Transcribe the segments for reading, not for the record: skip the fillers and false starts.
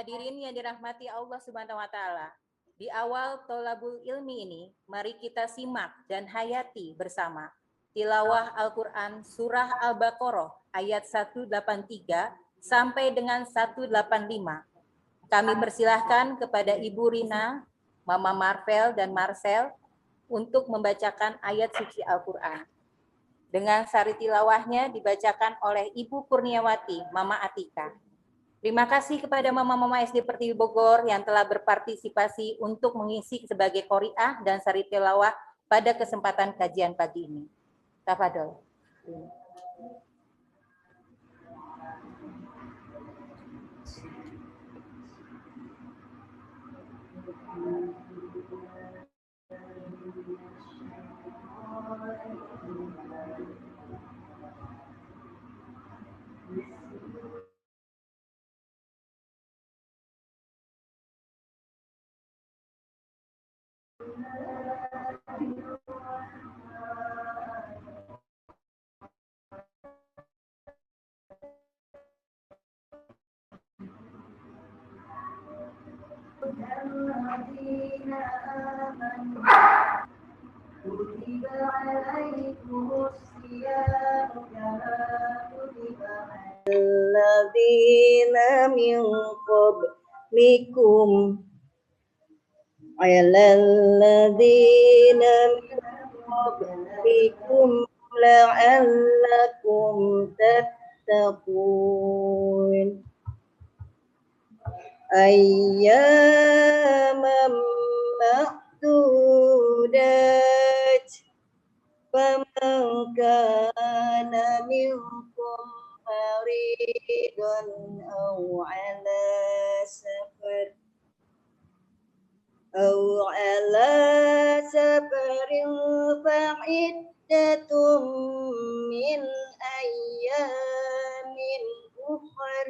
Hadirin yang dirahmati Allah Subhanahu wa taala. Di awal Tholabul Ilmi ini, mari kita simak dan hayati bersama tilawah Al-Qur'an surah Al-Baqarah ayat 183 sampai dengan 185. Kami persilahkan kepada Ibu Rina, Mama Marvel dan Marcel untuk membacakan ayat suci Al-Qur'an. Dengan sari tilawahnya dibacakan oleh Ibu Kurniawati, Mama Atika. Terima kasih kepada Mama-Mama SD Pertiwi Bogor yang telah berpartisipasi untuk mengisi sebagai qori'ah dan sari tilawah pada kesempatan kajian pagi ini. Tafadhol. الذين آمنوا كتب عليكم الصيام كما كتب على الذين من قبلكم لعلكم تتقون أياما معدودات فمن كان منكم مريضا أو على سفر فعدة من أيام أخر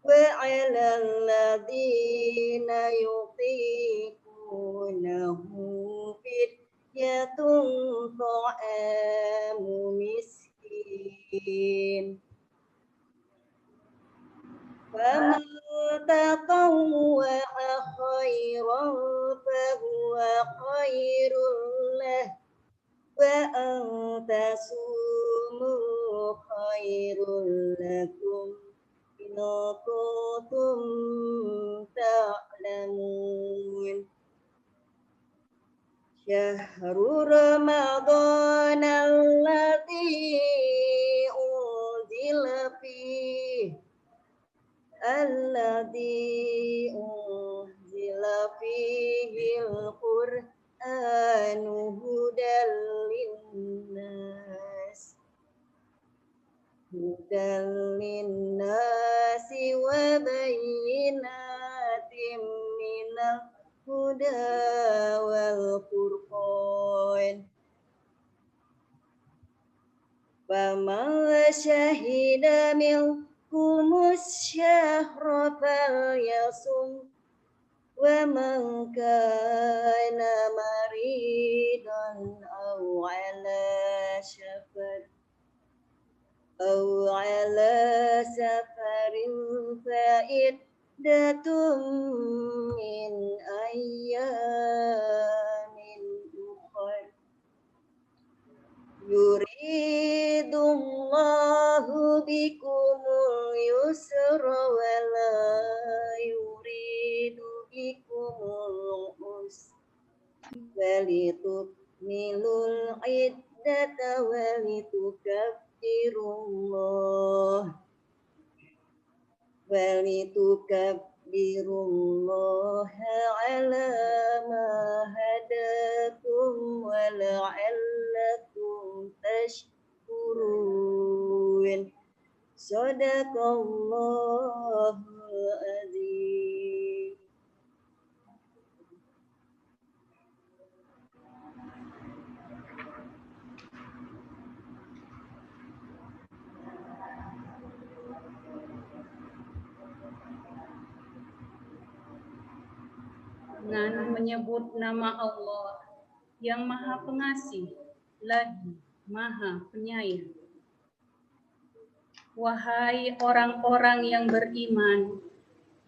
وعلى الذين يطيقونه فدية طعام مسكين فمن تطوع خيرا فهو خير له وأن تصوموا خير لكم إن كنتم تعلمون شهر رمضان الذي أنزل فيه القرآن هدى للناس وبينات من الهدى والفرقان فمن شهد منكم الشهر فليصم ومن كان مريضا أو على سفر فعدة من أيام أخر يريد الله بكم اليسر ولا يريد بكم العسر ولتكملوا العدة ولتكبروا الله على ما هداكم ولعلكم تشكرون Sadaqallahul azim. Dengan menyebut nama Allah yang Maha Pengasih lagi Maha Penyayang. Wahai orang-orang yang beriman,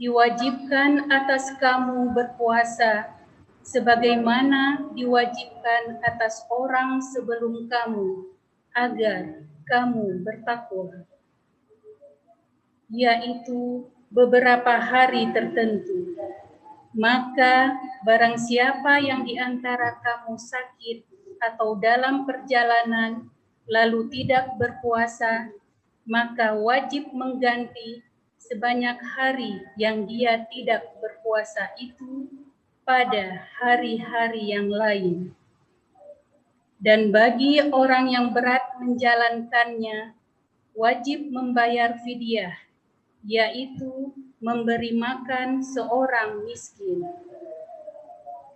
diwajibkan atas kamu berpuasa sebagaimana diwajibkan atas orang sebelum kamu agar kamu bertakwa, yaitu beberapa hari tertentu. Maka barang siapa yang di antara kamu sakit atau dalam perjalanan lalu tidak berpuasa, maka wajib mengganti sebanyak hari yang dia tidak berpuasa itu pada hari-hari yang lain. Dan bagi orang yang berat menjalankannya, wajib membayar fidyah, yaitu memberi makan seorang miskin.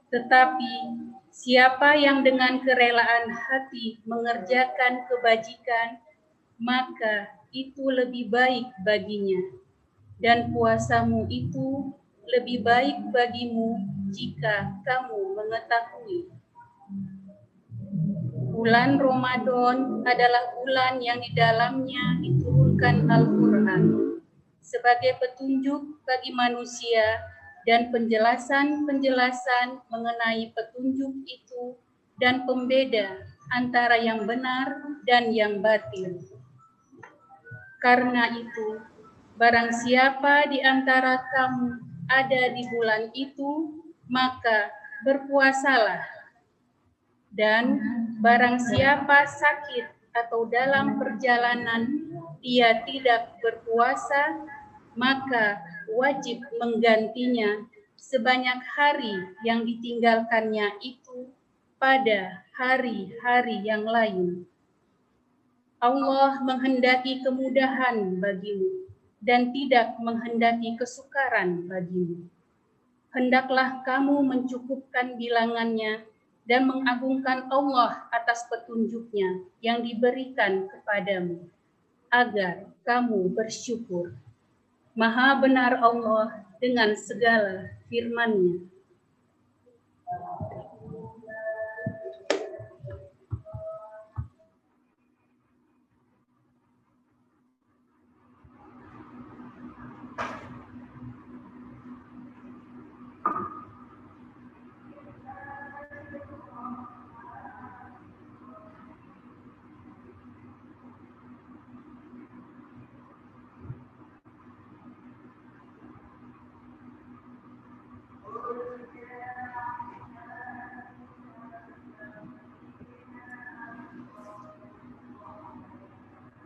Tetapi siapa yang dengan kerelaan hati mengerjakan kebajikan, maka itu lebih baik baginya. Dan puasamu itu lebih baik bagimu jika kamu mengetahui. Bulan Ramadan adalah bulan yang di dalamnya diturunkan Al-Quran sebagai petunjuk bagi manusia dan penjelasan-penjelasan mengenai petunjuk itu dan pembeda antara yang benar dan yang batil. Karena itu, barang siapa di antara kamu ada di bulan itu, maka berpuasalah. Dan barang siapa sakit atau dalam perjalanan dia tidak berpuasa, maka wajib menggantinya sebanyak hari yang ditinggalkannya itu pada hari-hari yang lain. Allah menghendaki kemudahan bagimu dan tidak menghendaki kesukaran bagimu. Hendaklah kamu mencukupkan bilangannya dan mengagungkan Allah atas petunjuknya yang diberikan kepadamu, agar kamu bersyukur. Maha benar Allah dengan segala firman-Nya.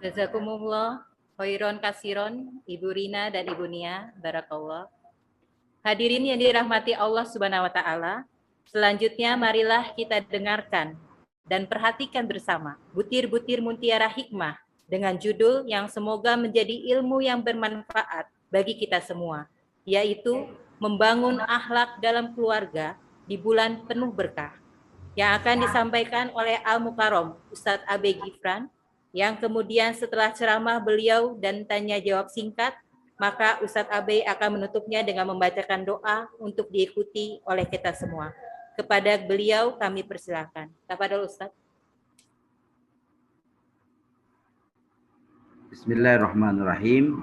Jazakumullah khairon kasiron, Ibu Rina dan Ibu Nia, barakallah. Hadirin yang dirahmati Allah Subhanahu wa taala, selanjutnya marilah kita dengarkan dan perhatikan bersama butir-butir mutiara hikmah dengan judul yang semoga menjadi ilmu yang bermanfaat bagi kita semua, yaitu membangun akhlak dalam keluarga di bulan penuh berkah, yang akan disampaikan oleh Al-Mukarram Ustadz Abe Gifran, yang kemudian setelah ceramah beliau dan tanya jawab singkat, maka Ustadz Abe akan menutupnya dengan membacakan doa untuk diikuti oleh kita semua. Kepada beliau kami persilakan. Tafadhol Ustadz. Bismillahirrahmanirrahim.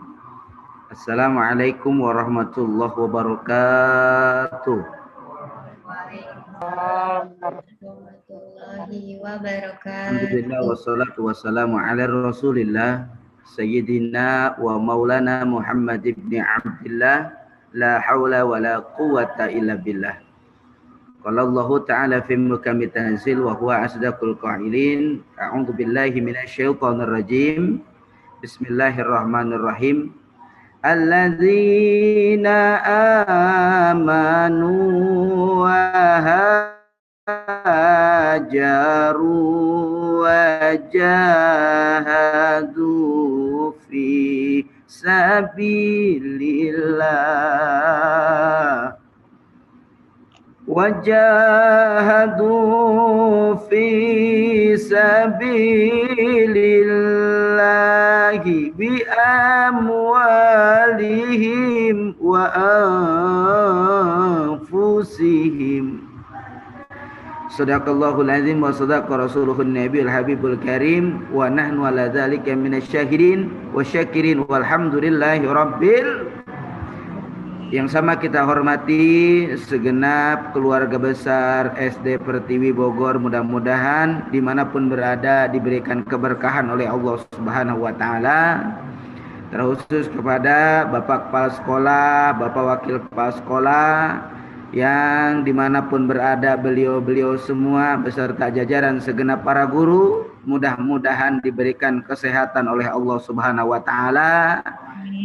Assalamualaikum warahmatullahi wabarakatuh. Warahmatullahi wabarakatuh. Alhamdulillah wassalatu wassalamu ala Rasulillah Sayyidina wa Maulana Muhammad ibn Abdillah, la hawla wa la quwwata illa billah. Qala Allah Ta'ala fi mukammi tanzil wa huwa asdaqul qailin. A'udzu billahi minasyaitonir rajim. Bismillahirrahmanirrahim. Alladzina amanu wa hajaru wa jahadu fi sabilillah wajahadu fi sabilillahi bi amwalihim wa anfusihim. Sadaqallahul azim wa sadaqa rasuluhun nabiyul habibul karim wa nahnu ala dzalika minasyahidin wa syakirin walhamdulillahi rabbil. Yang sama kita hormati segenap keluarga besar SD Pertiwi Bogor, mudah-mudahan dimanapun berada diberikan keberkahan oleh Allah Subhanahu wa Ta'ala. Terkhusus kepada Bapak Kepala Sekolah, Bapak Wakil Kepala Sekolah, yang dimanapun berada beliau-beliau semua beserta jajaran segenap para guru, mudah-mudahan diberikan kesehatan oleh Allah Subhanahu wa Ta'ala,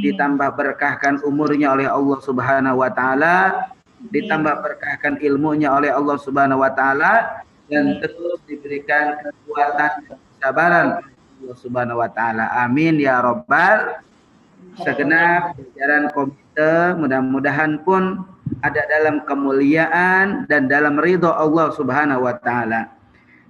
ditambah berkahkan umurnya oleh Allah Subhanahu wa Ta'ala, ditambah berkahkan ilmunya oleh Allah Subhanahu wa Ta'ala, dan terus diberikan kekuatan dan kesabaran oleh Allah Subhanahu wa Ta'ala. Amin ya rabbal. Segenap jajaran komite mudah-mudahan pun ada dalam kemuliaan dan dalam ridho Allah Subhanahu wa Ta'ala.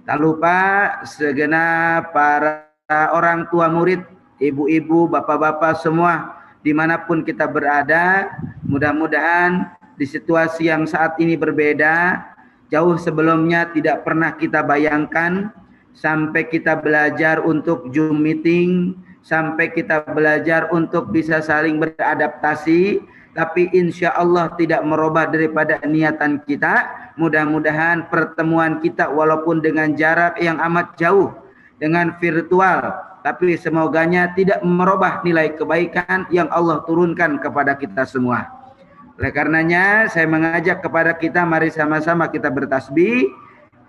Tak lupa segenap para orang tua murid, ibu-ibu, bapak-bapak semua dimanapun kita berada, mudah-mudahan di situasi yang saat ini berbeda, jauh sebelumnya tidak pernah kita bayangkan, sampai kita belajar untuk Zoom meeting, sampai kita belajar untuk bisa saling beradaptasi, tapi insya Allah tidak merubah daripada niatan kita. Mudah-mudahan pertemuan kita walaupun dengan jarak yang amat jauh, dengan virtual, tapi semoganya tidak merubah nilai kebaikan yang Allah turunkan kepada kita semua. Oleh karenanya saya mengajak kepada kita, mari sama-sama kita bertasbih,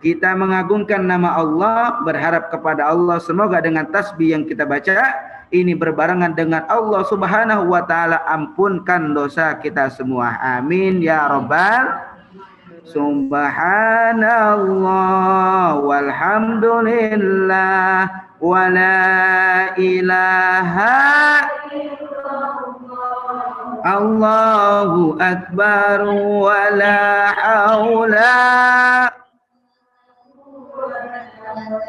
kita mengagungkan nama Allah, berharap kepada Allah semoga dengan tasbih yang kita baca ini berbarengan dengan Allah Subhanahu wa Ta'ala ampunkan dosa kita semua. Amin ya rabbal. Subhanallah walhamdulillah wa la ilaha Allahu akbar wa la haula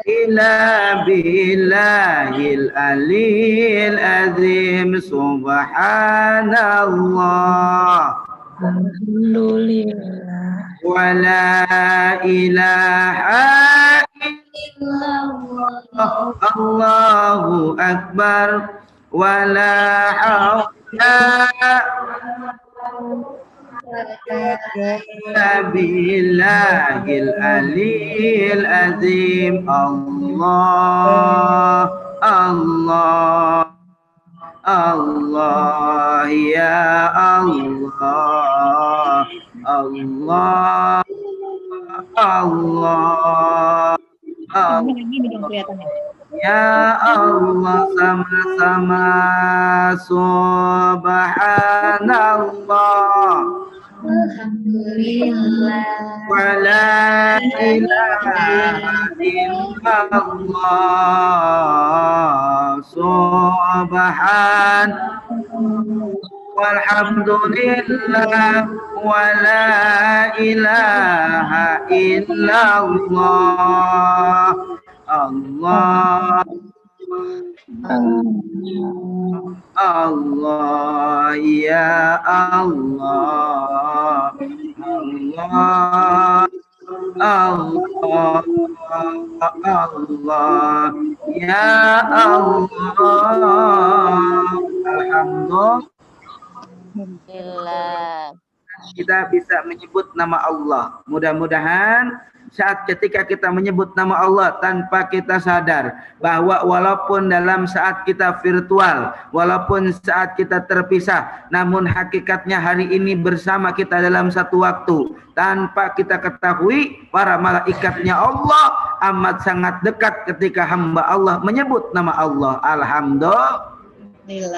illa billahil aliyil azim. Subhanallah Alhamdulillah wa la ilaha illallah Allahu akbar wa la haula billahil aliyil azim. Allah Allah Allah ya Allah Allah Allah ya Allah sama-sama. Subhanallah Alhamdulillah wa la ilaha illallah. Subhan walhamdulillah wa la ilaha illallah. Allah Allah ya Allah Allah Allah Allah ya Allah. Alhamdulillah kita bisa menyebut nama Allah. Mudah-mudahan saat ketika kita menyebut nama Allah tanpa kita sadar bahwa walaupun dalam saat kita virtual, walaupun saat kita terpisah, namun hakikatnya hari ini bersama kita dalam satu waktu, tanpa kita ketahui para malaikatnya Allah amat sangat dekat ketika hamba Allah menyebut nama Allah. Alhamdulillah.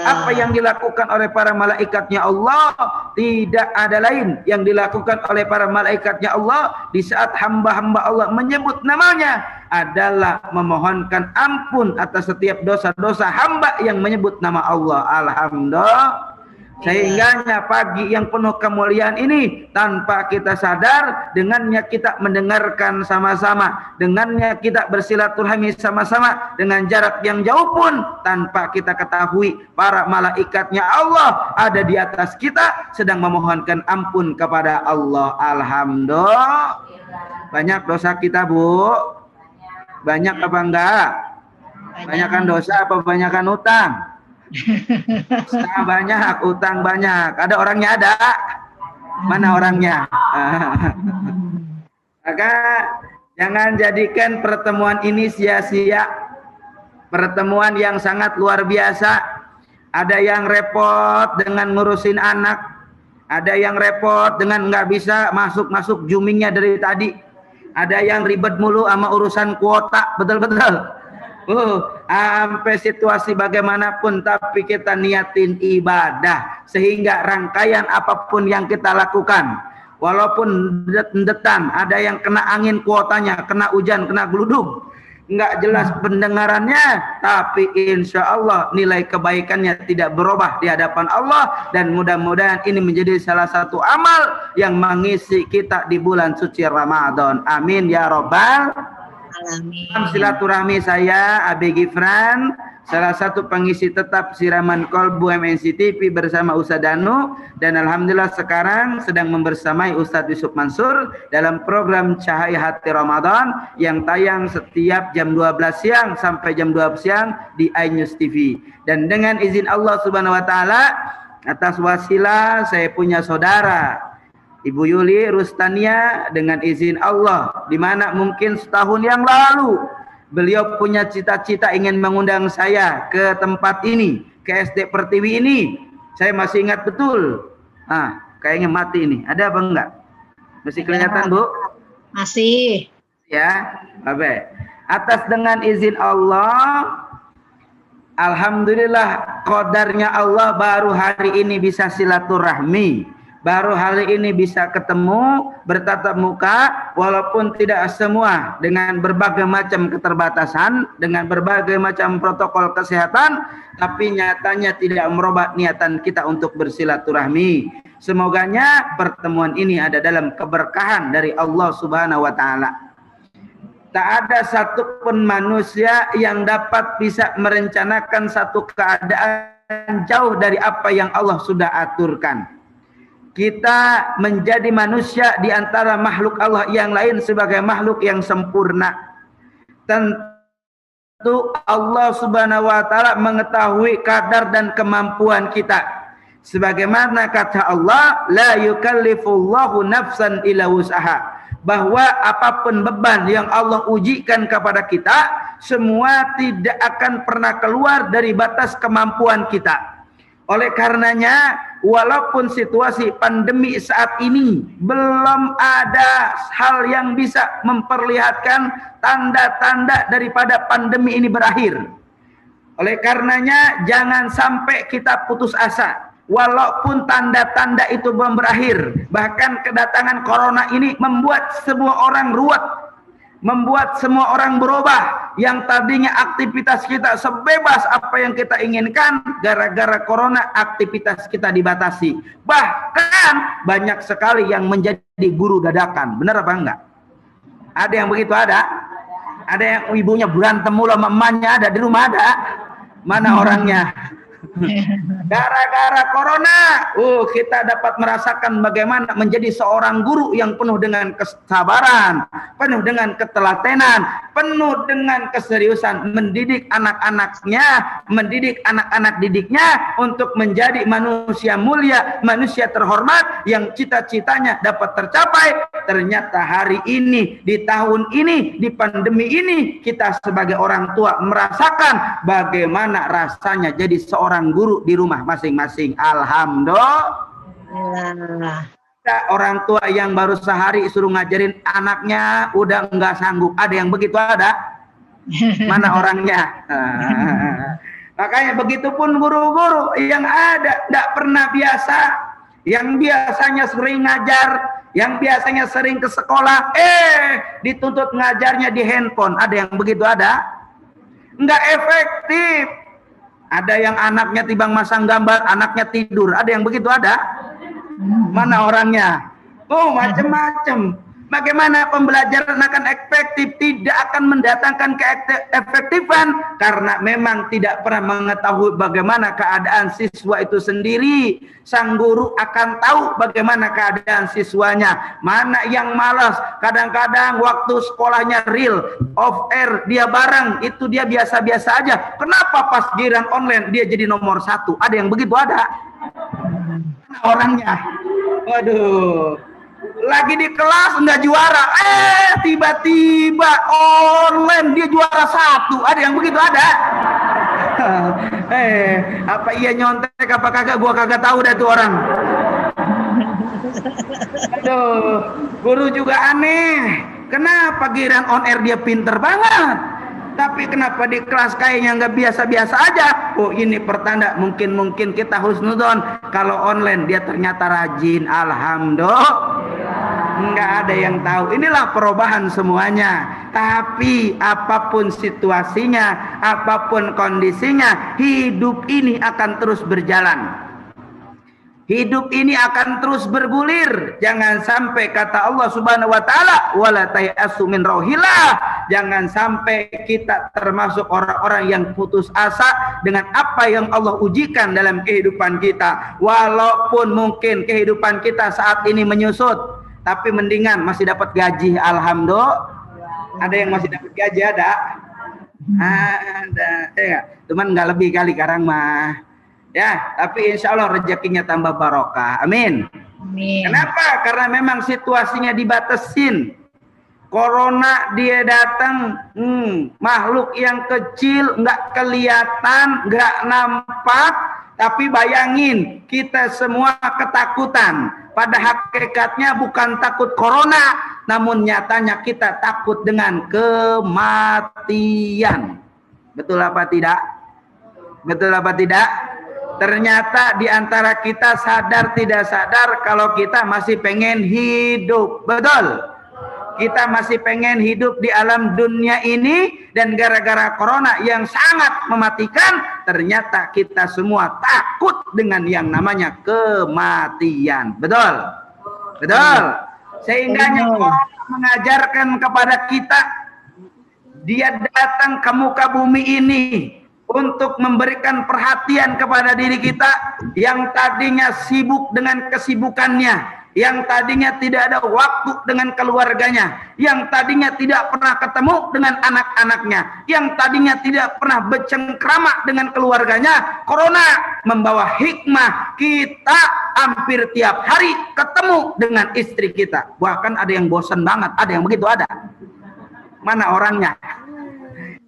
Apa yang dilakukan oleh para malaikatnya Allah tidak ada lain yang dilakukan oleh para malaikatnya Allah di saat hamba-hamba Allah menyebut namanya adalah memohonkan ampun atas setiap dosa-dosa hamba yang menyebut nama Allah. Alhamdulillah. Sehingganya pagi yang penuh kemuliaan ini tanpa kita sadar, dengannya kita mendengarkan sama-sama, dengannya kita bersilaturahmi sama-sama dengan jarak yang jauh pun tanpa kita ketahui para malaikatnya Allah ada di atas kita sedang memohonkan ampun kepada Allah. Alhamdulillah. Banyak dosa kita, Bu? Banyak apa enggak? Banyakan dosa apa banyakan utang? Dosa banyak, utang banyak. Ada orangnya ada? Mana orangnya? Maka jangan jadikan pertemuan ini sia-sia. Pertemuan yang sangat luar biasa. Ada yang repot dengan ngurusin anak. Ada yang repot dengan nggak bisa masuk-masuk Zoomingnya dari tadi. Ada yang ribet mulu sama urusan kuota. Betul-betul. Sampai situasi bagaimanapun tapi kita niatin ibadah sehingga rangkaian apapun yang kita lakukan walaupun detan ada yang kena angin kuotanya, kena hujan, kena geluduk, nggak jelas pendengarannya, tapi insya Allah nilai kebaikannya tidak berubah di hadapan Allah, dan mudah-mudahan ini menjadi salah satu amal yang mengisi kita di bulan suci Ramadan. Amin ya robbal. Amin. Silaturahmi saya Abi Gifran, salah satu pengisi tetap Siraman Kolbu MNC TV bersama Ustadz Danu, dan alhamdulillah sekarang sedang membersamai Ustadz Yusuf Mansur dalam program Cahaya Hati Ramadan yang tayang setiap jam 12 siang sampai jam 12 siang di iNews TV. Dan dengan izin Allah Subhanahu wa taala, atas wasilah saya punya saudara Ibu Yuli Rustania, dengan izin Allah, di mana mungkin setahun yang lalu beliau punya cita-cita ingin mengundang saya ke tempat ini, ke SD Pertiwi ini. Saya masih ingat betul. Kayaknya mati ini. Ada apa enggak? Masih kelihatan, Bu? Masih. Ya, baik. Atas dengan izin Allah, alhamdulillah qadarnya Allah baru hari ini bisa silaturahmi. Baru hari ini bisa ketemu, bertatap muka, walaupun tidak semua, dengan berbagai macam keterbatasan, dengan berbagai macam protokol kesehatan, tapi nyatanya tidak merubah niatan kita untuk bersilaturahmi. Semoganya pertemuan ini ada dalam keberkahan dari Allah Subhanahu wa taala. Tak ada satupun manusia yang dapat bisa merencanakan satu keadaan jauh dari apa yang Allah sudah aturkan. Kita menjadi manusia di antara makhluk Allah yang lain sebagai makhluk yang sempurna. Tentu Allah Subhanahu wa taala mengetahui kadar dan kemampuan kita. Sebagaimana kata Allah, la yukallifullahu nafsan illa wus'aha, bahwa apapun beban yang Allah ujikan kepada kita, semua tidak akan pernah keluar dari batas kemampuan kita. Oleh karenanya, walaupun situasi pandemi saat ini belum ada hal yang bisa memperlihatkan tanda-tanda daripada pandemi ini berakhir. Oleh karenanya, jangan sampai kita putus asa. Walaupun tanda-tanda itu belum berakhir, bahkan kedatangan corona ini membuat semua orang ruwet, membuat semua orang berubah. Yang tadinya aktivitas kita sebebas apa yang kita inginkan, gara-gara corona aktivitas kita dibatasi. Bahkan banyak sekali yang menjadi guru dadakan. Benar apa enggak? Ada yang begitu ada? Ada yang ibunya berantem mulu sama emaknya, ada di rumah ada? Mana orangnya? Gara-gara corona, kita dapat merasakan bagaimana menjadi seorang guru yang penuh dengan kesabaran, penuh dengan ketelatenan, penuh dengan keseriusan mendidik anak-anaknya, mendidik anak-anak didiknya untuk menjadi manusia mulia, manusia terhormat yang cita-citanya dapat tercapai. Ternyata hari ini, di tahun ini, di pandemi ini, kita sebagai orang tua merasakan bagaimana rasanya jadi seorang guru di rumah masing-masing. Alhamdulillah. Orang tua yang baru sehari suruh ngajarin anaknya udah nggak sanggup. Ada yang begitu ada? Mana orangnya? Makanya begitupun guru-guru yang ada tidak pernah biasa, yang biasanya sering ngajar, Yang biasanya sering ke sekolah, dituntut ngajarnya di handphone. Ada yang begitu ada? Enggak efektif. Ada yang anaknya tibang masang gambar, anaknya tidur. Ada yang begitu ada? Mana orangnya? Oh, macam-macam. Bagaimana pembelajaran akan efektif? Tidak akan mendatangkan keefektifan karena memang tidak pernah mengetahui bagaimana keadaan siswa itu sendiri. Sang guru akan tahu bagaimana keadaan siswanya. Mana yang malas, kadang-kadang waktu sekolahnya real, off air dia bareng, itu dia biasa-biasa aja. Kenapa pas giliran online dia jadi nomor 1? Ada yang begitu ada? Mana orangnya? Waduh. Lagi di kelas enggak juara, tiba-tiba online dia juara 1. Ada yang begitu ada? Apa iya nyontek apa kagak, gua kagak tahu dah tuh orang. Aduh, guru juga aneh. Kenapa giliran on air dia pinter banget, tapi kenapa di kelas kayaknya nggak biasa-biasa aja? Oh, ini pertanda mungkin kita husnudon. Kalau online dia ternyata rajin. Alhamdulillah. Nggak ada yang tahu. Inilah perubahan semuanya. Tapi apapun situasinya, apapun kondisinya, hidup ini akan terus berjalan. Hidup ini akan terus bergulir. Jangan sampai kata Allah Subhanahu wa taala, wala tayasu min rauhillah. Jangan sampai kita termasuk orang-orang yang putus asa dengan apa yang Allah ujikan dalam kehidupan kita. Walaupun mungkin kehidupan kita saat ini menyusut, tapi mendingan masih dapat gaji. Alhamdulillah. Ada yang masih dapat gaji ada? Ada. Cuman nggak lebih kali sekarang mah. Ya, tapi insya Allah rezekinya tambah barokah. Amin. Amin. Kenapa? Karena memang situasinya dibatasin. Corona dia datang, makhluk yang kecil, nggak kelihatan, nggak nampak, tapi bayangin kita semua ketakutan. Pada hakikatnya bukan takut corona, namun nyatanya kita takut dengan kematian. Betul apa tidak? Betul apa tidak? Ternyata di antara kita sadar tidak sadar kalau kita masih pengen hidup. Betul? Kita masih pengen hidup di alam dunia ini, dan gara-gara corona yang sangat mematikan, ternyata kita semua takut dengan yang namanya kematian. Betul? Betul? Sehingga corona mengajarkan kepada kita, dia datang ke muka bumi ini untuk memberikan perhatian kepada diri kita yang tadinya sibuk dengan kesibukannya, yang tadinya tidak ada waktu dengan keluarganya, yang tadinya tidak pernah ketemu dengan anak-anaknya, yang tadinya tidak pernah bercengkrama dengan keluarganya. Corona membawa hikmah, kita hampir tiap hari ketemu dengan istri kita. Bahkan ada yang bosan banget, ada yang begitu ada. Mana orangnya?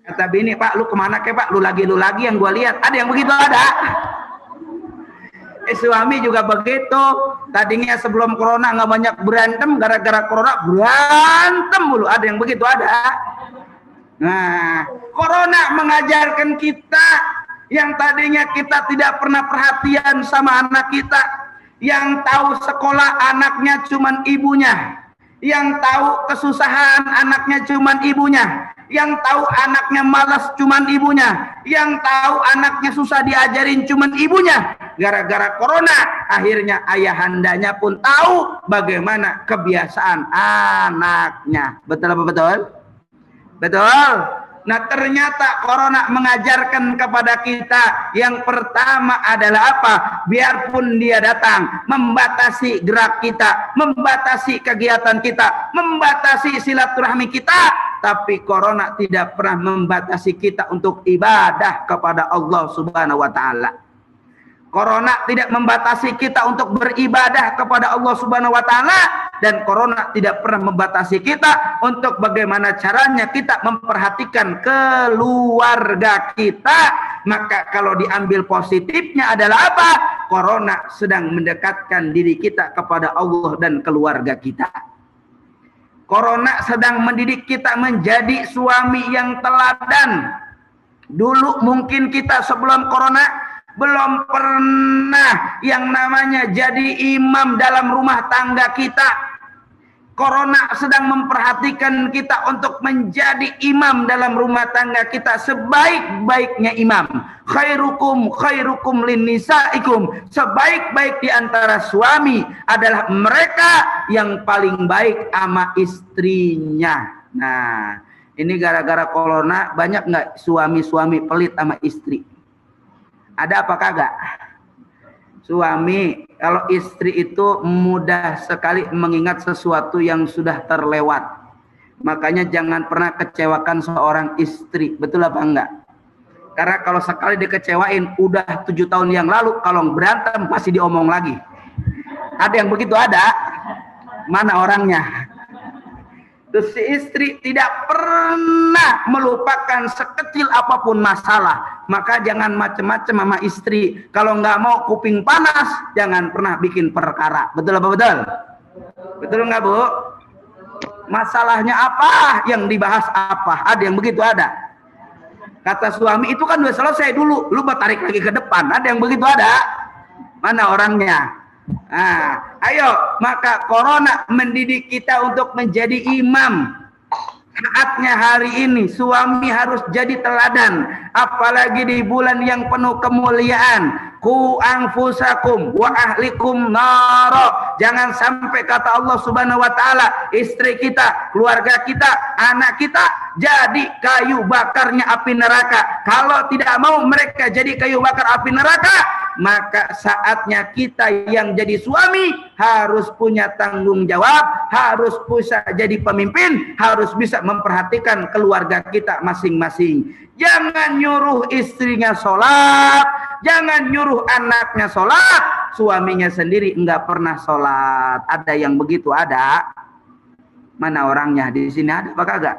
Kata bini, Pak, lu kemana ke Pak? Lu lagi yang gua lihat. Ada yang begitu ada. Suami juga begitu. Tadinya sebelum corona nggak banyak berantem, gara-gara corona berantem mulu. Ada yang begitu ada. Nah, corona mengajarkan kita yang tadinya kita tidak pernah perhatian sama anak kita, yang tahu sekolah anaknya cuman ibunya, yang tahu kesusahan anaknya cuman ibunya, yang tahu anaknya malas cuman ibunya, yang tahu anaknya susah diajarin cuman ibunya. Gara-gara corona akhirnya ayahandanya pun tahu bagaimana kebiasaan anaknya. Betul apa betul? Betul. Nah, ternyata corona mengajarkan kepada kita yang pertama adalah apa? Biarpun dia datang membatasi gerak kita, membatasi kegiatan kita, membatasi silaturahmi kita, tapi corona tidak pernah membatasi kita untuk ibadah kepada Allah Subhanahu wa taala. Corona tidak membatasi kita untuk beribadah kepada Allah Subhanahu wa taala, dan corona tidak pernah membatasi kita untuk bagaimana caranya kita memperhatikan keluarga kita. Maka kalau diambil positifnya adalah apa? Corona sedang mendekatkan diri kita kepada Allah dan keluarga kita. Corona sedang mendidik kita menjadi suami yang teladan. Dulu mungkin kita sebelum corona belum pernah yang namanya jadi imam dalam rumah tangga kita. Corona sedang memperhatikan kita untuk menjadi imam dalam rumah tangga kita sebaik-baiknya imam. Khairukum khairukum linnisaikum. Sebaik-baik di antara suami adalah mereka yang paling baik sama istrinya. Nah, ini gara-gara corona banyak nggak suami-suami pelit sama istri? Ada apa kagak? Suami, kalau istri itu mudah sekali mengingat sesuatu yang sudah terlewat. Makanya jangan pernah kecewakan seorang istri. Betul apa enggak? Karena kalau sekali dikecewain, udah 7 tahun yang lalu, kalau berantem pasti diomong lagi. Ada yang begitu ada? Mana orangnya? Terus si istri tidak pernah melupakan sekecil apapun masalah. Maka jangan macam-macam sama istri. Kalau nggak mau kuping panas, jangan pernah bikin perkara. Betul apa betul? Betul nggak Bu? Masalahnya apa? Yang dibahas apa? Ada yang begitu ada? Kata suami, itu kan udah selesai dulu. Lu tarik lagi ke depan. Ada yang begitu ada? Mana orangnya? Nah, ayo, maka corona mendidik kita untuk menjadi imam. Saatnya hari ini suami harus jadi teladan, apalagi di bulan yang penuh kemuliaan. Ku anfusakum wa ahlikum naro. Jangan sampai kata Allah Subhanahu wa taala, istri kita, keluarga kita, anak kita jadi kayu bakarnya api neraka. Kalau tidak mau mereka jadi kayu bakar api neraka, maka saatnya kita yang jadi suami harus punya tanggung jawab, harus bisa jadi pemimpin, harus bisa memperhatikan keluarga kita masing-masing. Jangan nyuruh istrinya sholat, jangan nyuruh anaknya sholat, suaminya sendiri enggak pernah sholat. Ada yang begitu ada? Mana orangnya? Di sini ada apa kagak?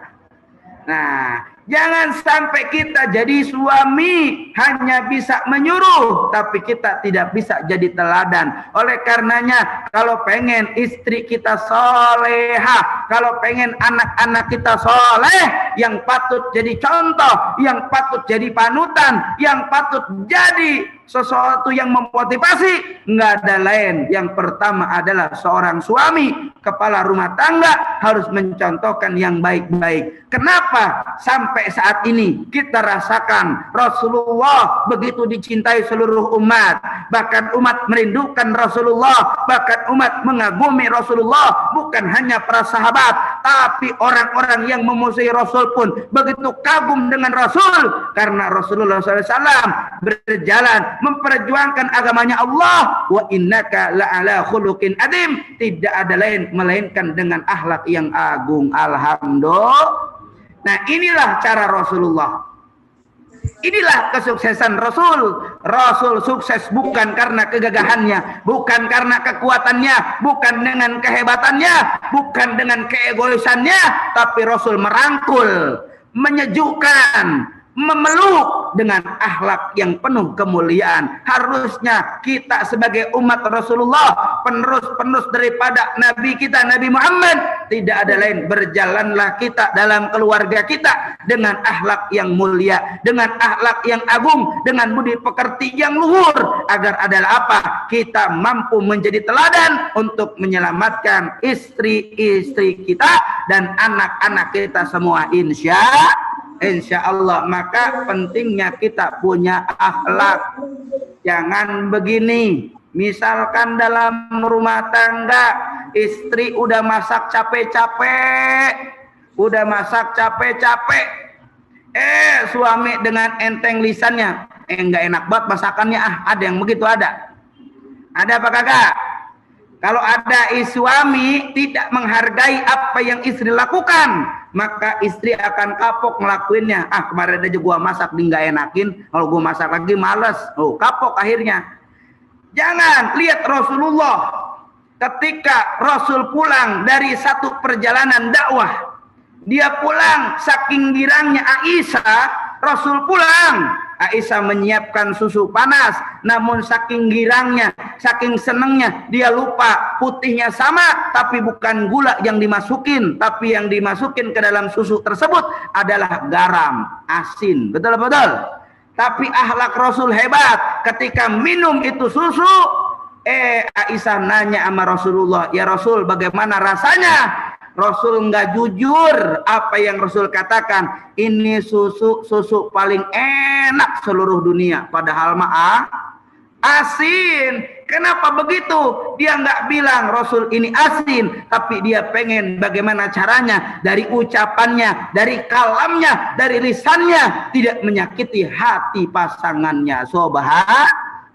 Nah, jangan sampai kita jadi suami hanya bisa menyuruh, tapi kita tidak bisa jadi teladan. Oleh karenanya, kalau pengen istri kita soleha, kalau pengen anak-anak kita soleh, yang patut jadi contoh, yang patut jadi panutan, yang patut jadi sesuatu yang memotivasi, nggak ada lain. Yang pertama adalah seorang suami, kepala rumah tangga harus mencontohkan yang baik-baik. Kenapa sampai saat ini kita rasakan Rasulullah begitu dicintai seluruh umat, bahkan umat merindukan Rasulullah, bahkan umat mengagumi Rasulullah, bukan hanya para sahabat, tapi orang-orang yang memusuhi Rasul pun begitu kagum dengan Rasul, karena Rasulullah SAW berjalan memperjuangkan agamanya Allah. Wa innaka la'ala khuluqin adim. Tidak ada lain melainkan dengan akhlak yang agung. Alhamdulillah. Nah, inilah cara Rasulullah. Inilah kesuksesan Rasul. Rasul sukses bukan karena kegagahannya, bukan karena kekuatannya, bukan dengan kehebatannya, bukan dengan keegoisannya, tapi Rasul merangkul, menyejukkan, memeluk dengan akhlak yang penuh kemuliaan. Harusnya kita sebagai umat Rasulullah, penerus-penerus daripada Nabi kita Nabi Muhammad, tidak ada lain, berjalanlah kita dalam keluarga kita dengan akhlak yang mulia, dengan akhlak yang agung, dengan budi pekerti yang luhur, agar adalah apa? Kita mampu menjadi teladan untuk menyelamatkan istri-istri kita dan anak-anak kita semua, insya Allah. Maka pentingnya kita punya akhlak. Jangan begini, misalkan dalam rumah tangga istri udah masak capek-capek, suami dengan enteng lisannya, enggak enak banget masakannya, ada yang begitu ada apa kagak? Kalau ada suami tidak menghargai apa yang istri lakukan, maka istri akan kapok ngelakuinnya. Kemarin aja gua masak dia nggak enakin, kalau gua masak lagi males. Kapok akhirnya. Jangan lihat Rasulullah ketika Rasul pulang dari satu perjalanan dakwah. Dia pulang saking girangnya Aisyah, Rasul pulang. Aisyah menyiapkan susu panas, namun saking girangnya, saking senengnya, dia lupa putihnya sama, tapi bukan gula yang dimasukin, tapi yang dimasukin ke dalam susu tersebut adalah garam, asin. Betul-betul. Tapi akhlak Rasul hebat. Ketika minum itu susu, Aisyah nanya sama Rasulullah, ya Rasul, bagaimana rasanya? Rasul nggak jujur apa yang Rasul katakan. Ini susu paling enak seluruh dunia. Padahal asin. Kenapa begitu? Dia nggak bilang Rasul ini asin, tapi dia pengen bagaimana caranya dari ucapannya, dari kalamnya, dari lisannya tidak menyakiti hati pasangannya.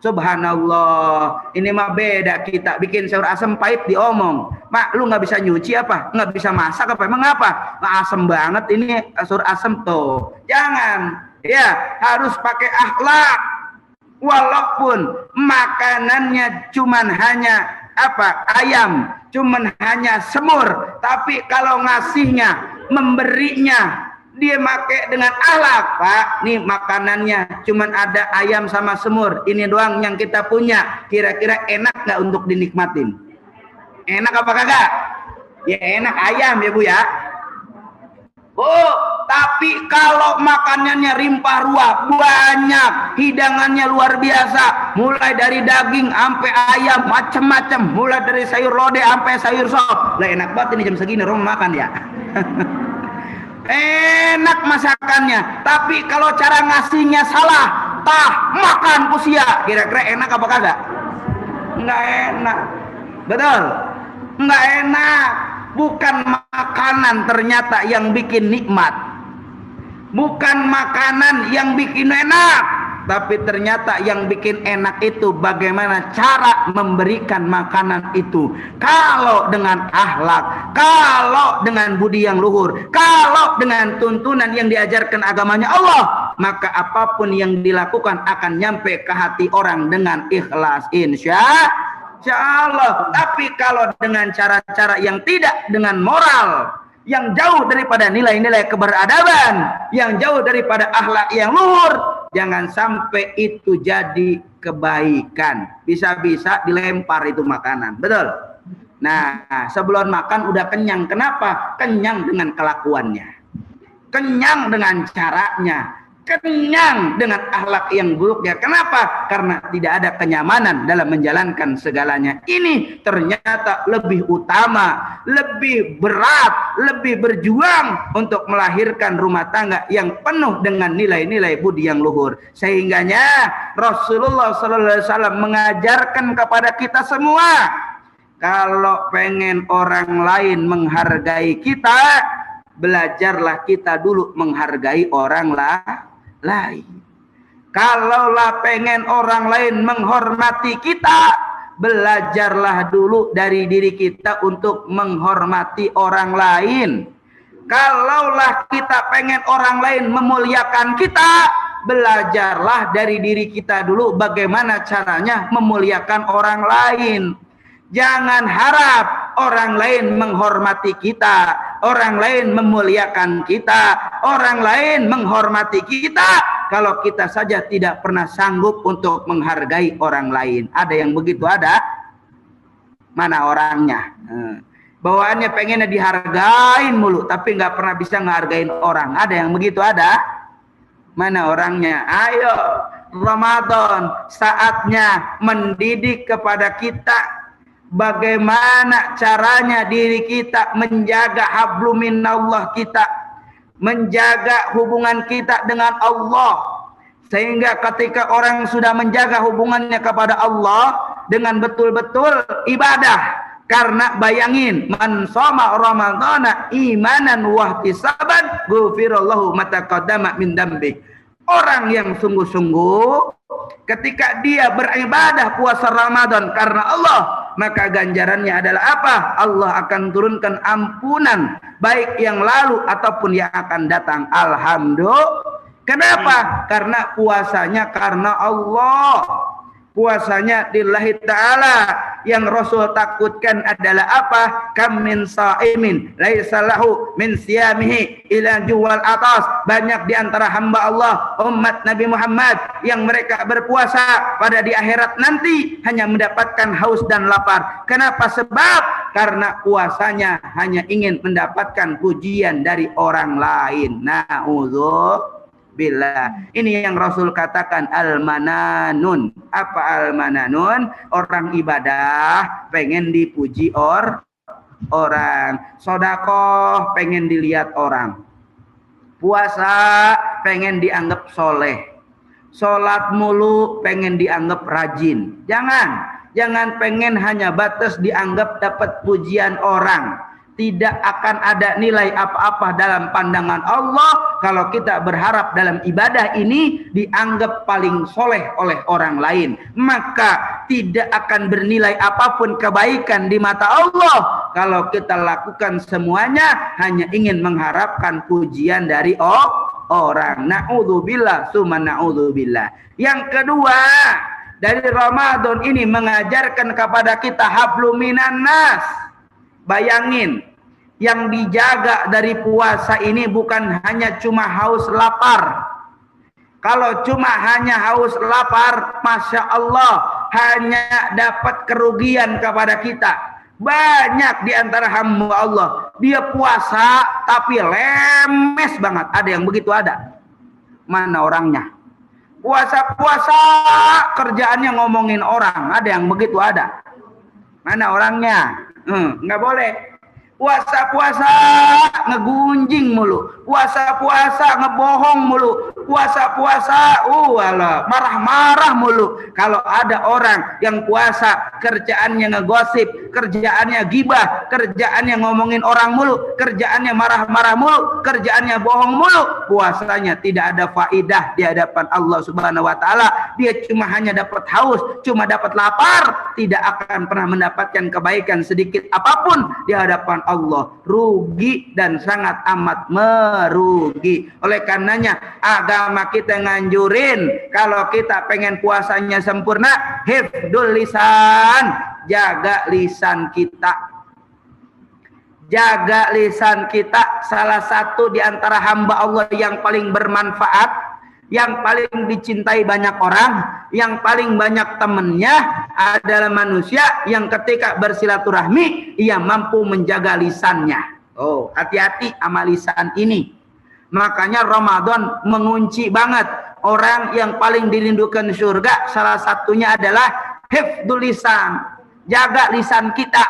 Subhanallah. Ini mah beda kita bikin sayur asem pahit diomong. Mak, lu nggak bisa nyuci apa? Nggak bisa masak apa? Emang apa? Nggak asem banget ini sayur asem tuh. Jangan. Ya, harus pakai akhlak. Walaupun makanannya cuman hanya ayam, cuman hanya semur, tapi kalau ngasihnya, memberinya, dia pakai dengan akhlak. Pak, nih makanannya cuman ada ayam sama semur, ini doang yang kita punya. Kira-kira enak nggak untuk dinikmatin? Enak apa kagak? Ya enak ayam ya Bu ya. Oh, tapi kalau makanannya rimpah ruah, banyak, hidangannya luar biasa, mulai dari daging sampai ayam, macam-macam, mulai dari sayur lodeh sampai sayur sop. Lah enak banget ini jam segini orang makan ya. Enak masakannya, tapi kalau cara ngasihnya salah, makan kusia. Kira-kira enak apa kagak? Enggak enak. Betul? Enggak enak. Bukan makanan ternyata yang bikin nikmat, bukan makanan yang bikin enak, tapi ternyata yang bikin enak itu bagaimana cara memberikan makanan itu. Kalau dengan akhlak, kalau dengan budi yang luhur, kalau dengan tuntunan yang diajarkan agamanya Allah, maka apapun yang dilakukan akan nyampe ke hati orang dengan ikhlas, insya Allah. Tapi kalau dengan cara-cara yang tidak dengan moral, yang jauh daripada nilai-nilai keberadaban, yang jauh daripada akhlak yang luhur, jangan sampai itu jadi kebaikan. Bisa-bisa dilempar itu makanan. Betul? Nah, sebelum makan udah kenyang. Kenapa? Kenyang dengan kelakuannya, kenyang dengan caranya, kenyang dengan akhlak yang buruk ya. Kenapa? Karena tidak ada kenyamanan dalam menjalankan segalanya. Ini ternyata lebih utama, lebih berat, lebih berjuang untuk melahirkan rumah tangga yang penuh dengan nilai-nilai budi yang luhur. Sehingganya Rasulullah SAW mengajarkan kepada kita semua, kalau pengen orang lain menghargai kita, belajarlah kita dulu menghargai orang lain. Kalaulah pengen orang lain menghormati kita, belajarlah dulu dari diri kita untuk menghormati orang lain. Kalaulah kita pengen orang lain memuliakan kita, belajarlah dari diri kita dulu bagaimana caranya memuliakan orang lain. Jangan harap orang lain menghormati kita, orang lain memuliakan kita, orang lain menghormati kita, kalau kita saja tidak pernah sanggup untuk menghargai orang lain. Ada yang begitu ada? Mana orangnya? Bawaannya pengennya dihargain mulu, tapi nggak pernah bisa ngehargain orang. Ada yang begitu ada? Mana orangnya? Ayo, Ramadan saatnya mendidik kepada kita bagaimana caranya diri kita menjaga hablum minallah kita, menjaga hubungan kita dengan Allah, sehingga ketika orang sudah menjaga hubungannya kepada Allah dengan betul-betul ibadah. Karena bayangin, man shoma ramadhana imanan wa ihtisaban ghufirallahu ma taqaddama min dambi. Orang yang sungguh-sungguh ketika dia beribadah puasa Ramadan karena Allah, maka ganjarannya adalah apa? Allah akan turunkan ampunan baik yang lalu ataupun yang akan datang. Alhamdulillah. Kenapa? Karena puasanya karena Allah. Puasanya lillahi ta'ala. Yang Rasul takutkan adalah apa? Kam min sa'imin laisa lahu min siyamihi ila juwal atas. Banyak di antara hamba Allah, umat Nabi Muhammad, yang mereka berpuasa pada di akhirat nanti hanya mendapatkan haus dan lapar. Kenapa? Sebab karena puasanya hanya ingin mendapatkan pujian dari orang lain. Na'udzubillah. Ini yang Rasul katakan al-mananun. Apa al-mananun? Orang ibadah pengen dipuji orang. Sodakoh pengen dilihat orang. Puasa pengen dianggap soleh. Sholat mulu pengen dianggap rajin. Jangan pengen hanya batas dianggap dapat pujian orang. Tidak akan ada nilai apa-apa dalam pandangan Allah kalau kita berharap dalam ibadah ini dianggap paling soleh oleh orang lain. Maka tidak akan bernilai apapun kebaikan di mata Allah kalau kita lakukan semuanya hanya ingin mengharapkan pujian dari orang. Na'udzubillah summa na'udzubillah. Yang kedua, dari Ramadan ini mengajarkan kepada kita hablum minan nas. Bayangin, yang dijaga dari puasa ini bukan hanya cuma haus lapar. Kalau cuma hanya haus lapar, Masya Allah, hanya dapat kerugian kepada kita. Banyak di antara hamba Allah, dia puasa tapi lemes banget. Ada yang begitu ada? Mana orangnya? Puasa-puasa kerjaannya ngomongin orang. Ada yang begitu ada? Mana orangnya? Nggak boleh. Puasa-puasa ngegunjing mulu, puasa-puasa ngebohong mulu, puasa-puasa marah-marah mulu. Kalau ada orang yang puasa kerjaannya ngegosip, kerjaannya gibah, kerjaannya ngomongin orang mulu, kerjaannya marah-marah mulu, kerjaannya bohong mulu, puasanya tidak ada faidah di hadapan Allah Subhanahu wa taala. Dia cuma hanya dapat haus, cuma dapat lapar, tidak akan pernah mendapatkan kebaikan sedikit apapun di hadapan Allah. Rugi dan sangat amat merugi. Oleh karenanya agama kita nganjurin kalau kita pengen puasanya sempurna, hifdzul lisan, jaga lisan kita. Jaga lisan kita. Salah satu di antara hamba Allah yang paling bermanfaat, yang paling dicintai banyak orang, yang paling banyak temennya adalah manusia yang ketika bersilaturahmi ia mampu menjaga lisannya. Oh, hati-hati sama lisan ini. Makanya Ramadan mengunci banget. Orang yang paling dirindukan surga salah satunya adalah hifdzul lisan. Jaga lisan kita.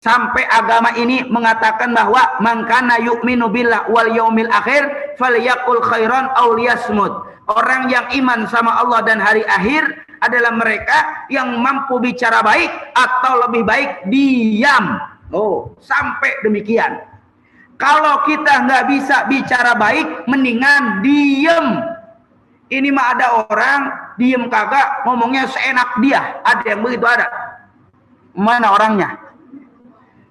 Sampai agama ini mengatakan bahwa man kana yu'minu billah wal yaumil akhir falyaqul khairan aw liyasmut. Orang yang iman sama Allah dan hari akhir adalah mereka yang mampu bicara baik atau lebih baik diam. Oh, sampai demikian. Kalau kita nggak bisa bicara baik, mendingan diem. Ini mah ada orang diem kagak, ngomongnya seenak dia. Ada yang begitu ada. Mana orangnya?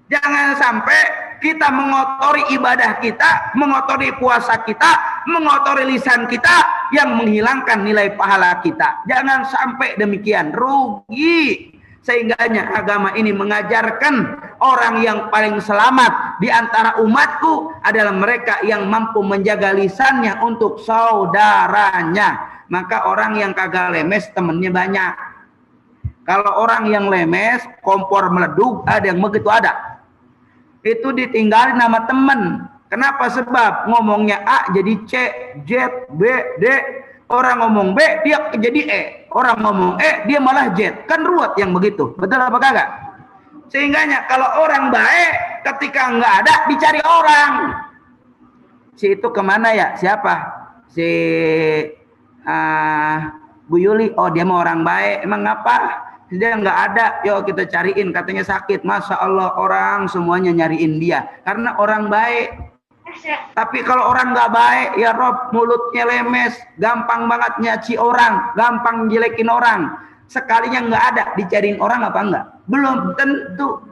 Jangan sampai kita mengotori ibadah kita, mengotori puasa kita, mengotori lisan kita yang menghilangkan nilai pahala kita. Jangan sampai demikian, rugi. Sehingganya agama ini mengajarkan orang yang paling selamat di antara umatku adalah mereka yang mampu menjaga lisannya untuk saudaranya. Maka orang yang kagak lemes temennya banyak. Kalau orang yang lemes, kompor meleduk, ada yang begitu ada. Itu ditinggalin nama temen. Kenapa? Sebab ngomongnya A jadi C, Z, B, D. Orang ngomong B, dia jadi E. Orang ngomong E, dia malah Z. Kan ruwet yang begitu. Betul apa kagak? Sehingganya kalau orang baik, ketika nggak ada, dicari orang. Si itu kemana ya? Siapa? Si Bu Yuli. Oh, dia mau orang baik. Emang ngapa? Dia nggak ada, yuk kita cariin, katanya sakit. Masya Allah, orang semuanya nyariin dia karena orang baik. Tapi kalau orang nggak baik, ya Rob, mulutnya lemes, gampang banget nyaci orang, gampang jelekin orang. Sekalinya nggak ada, dicariin orang apa enggak? Belum tentu.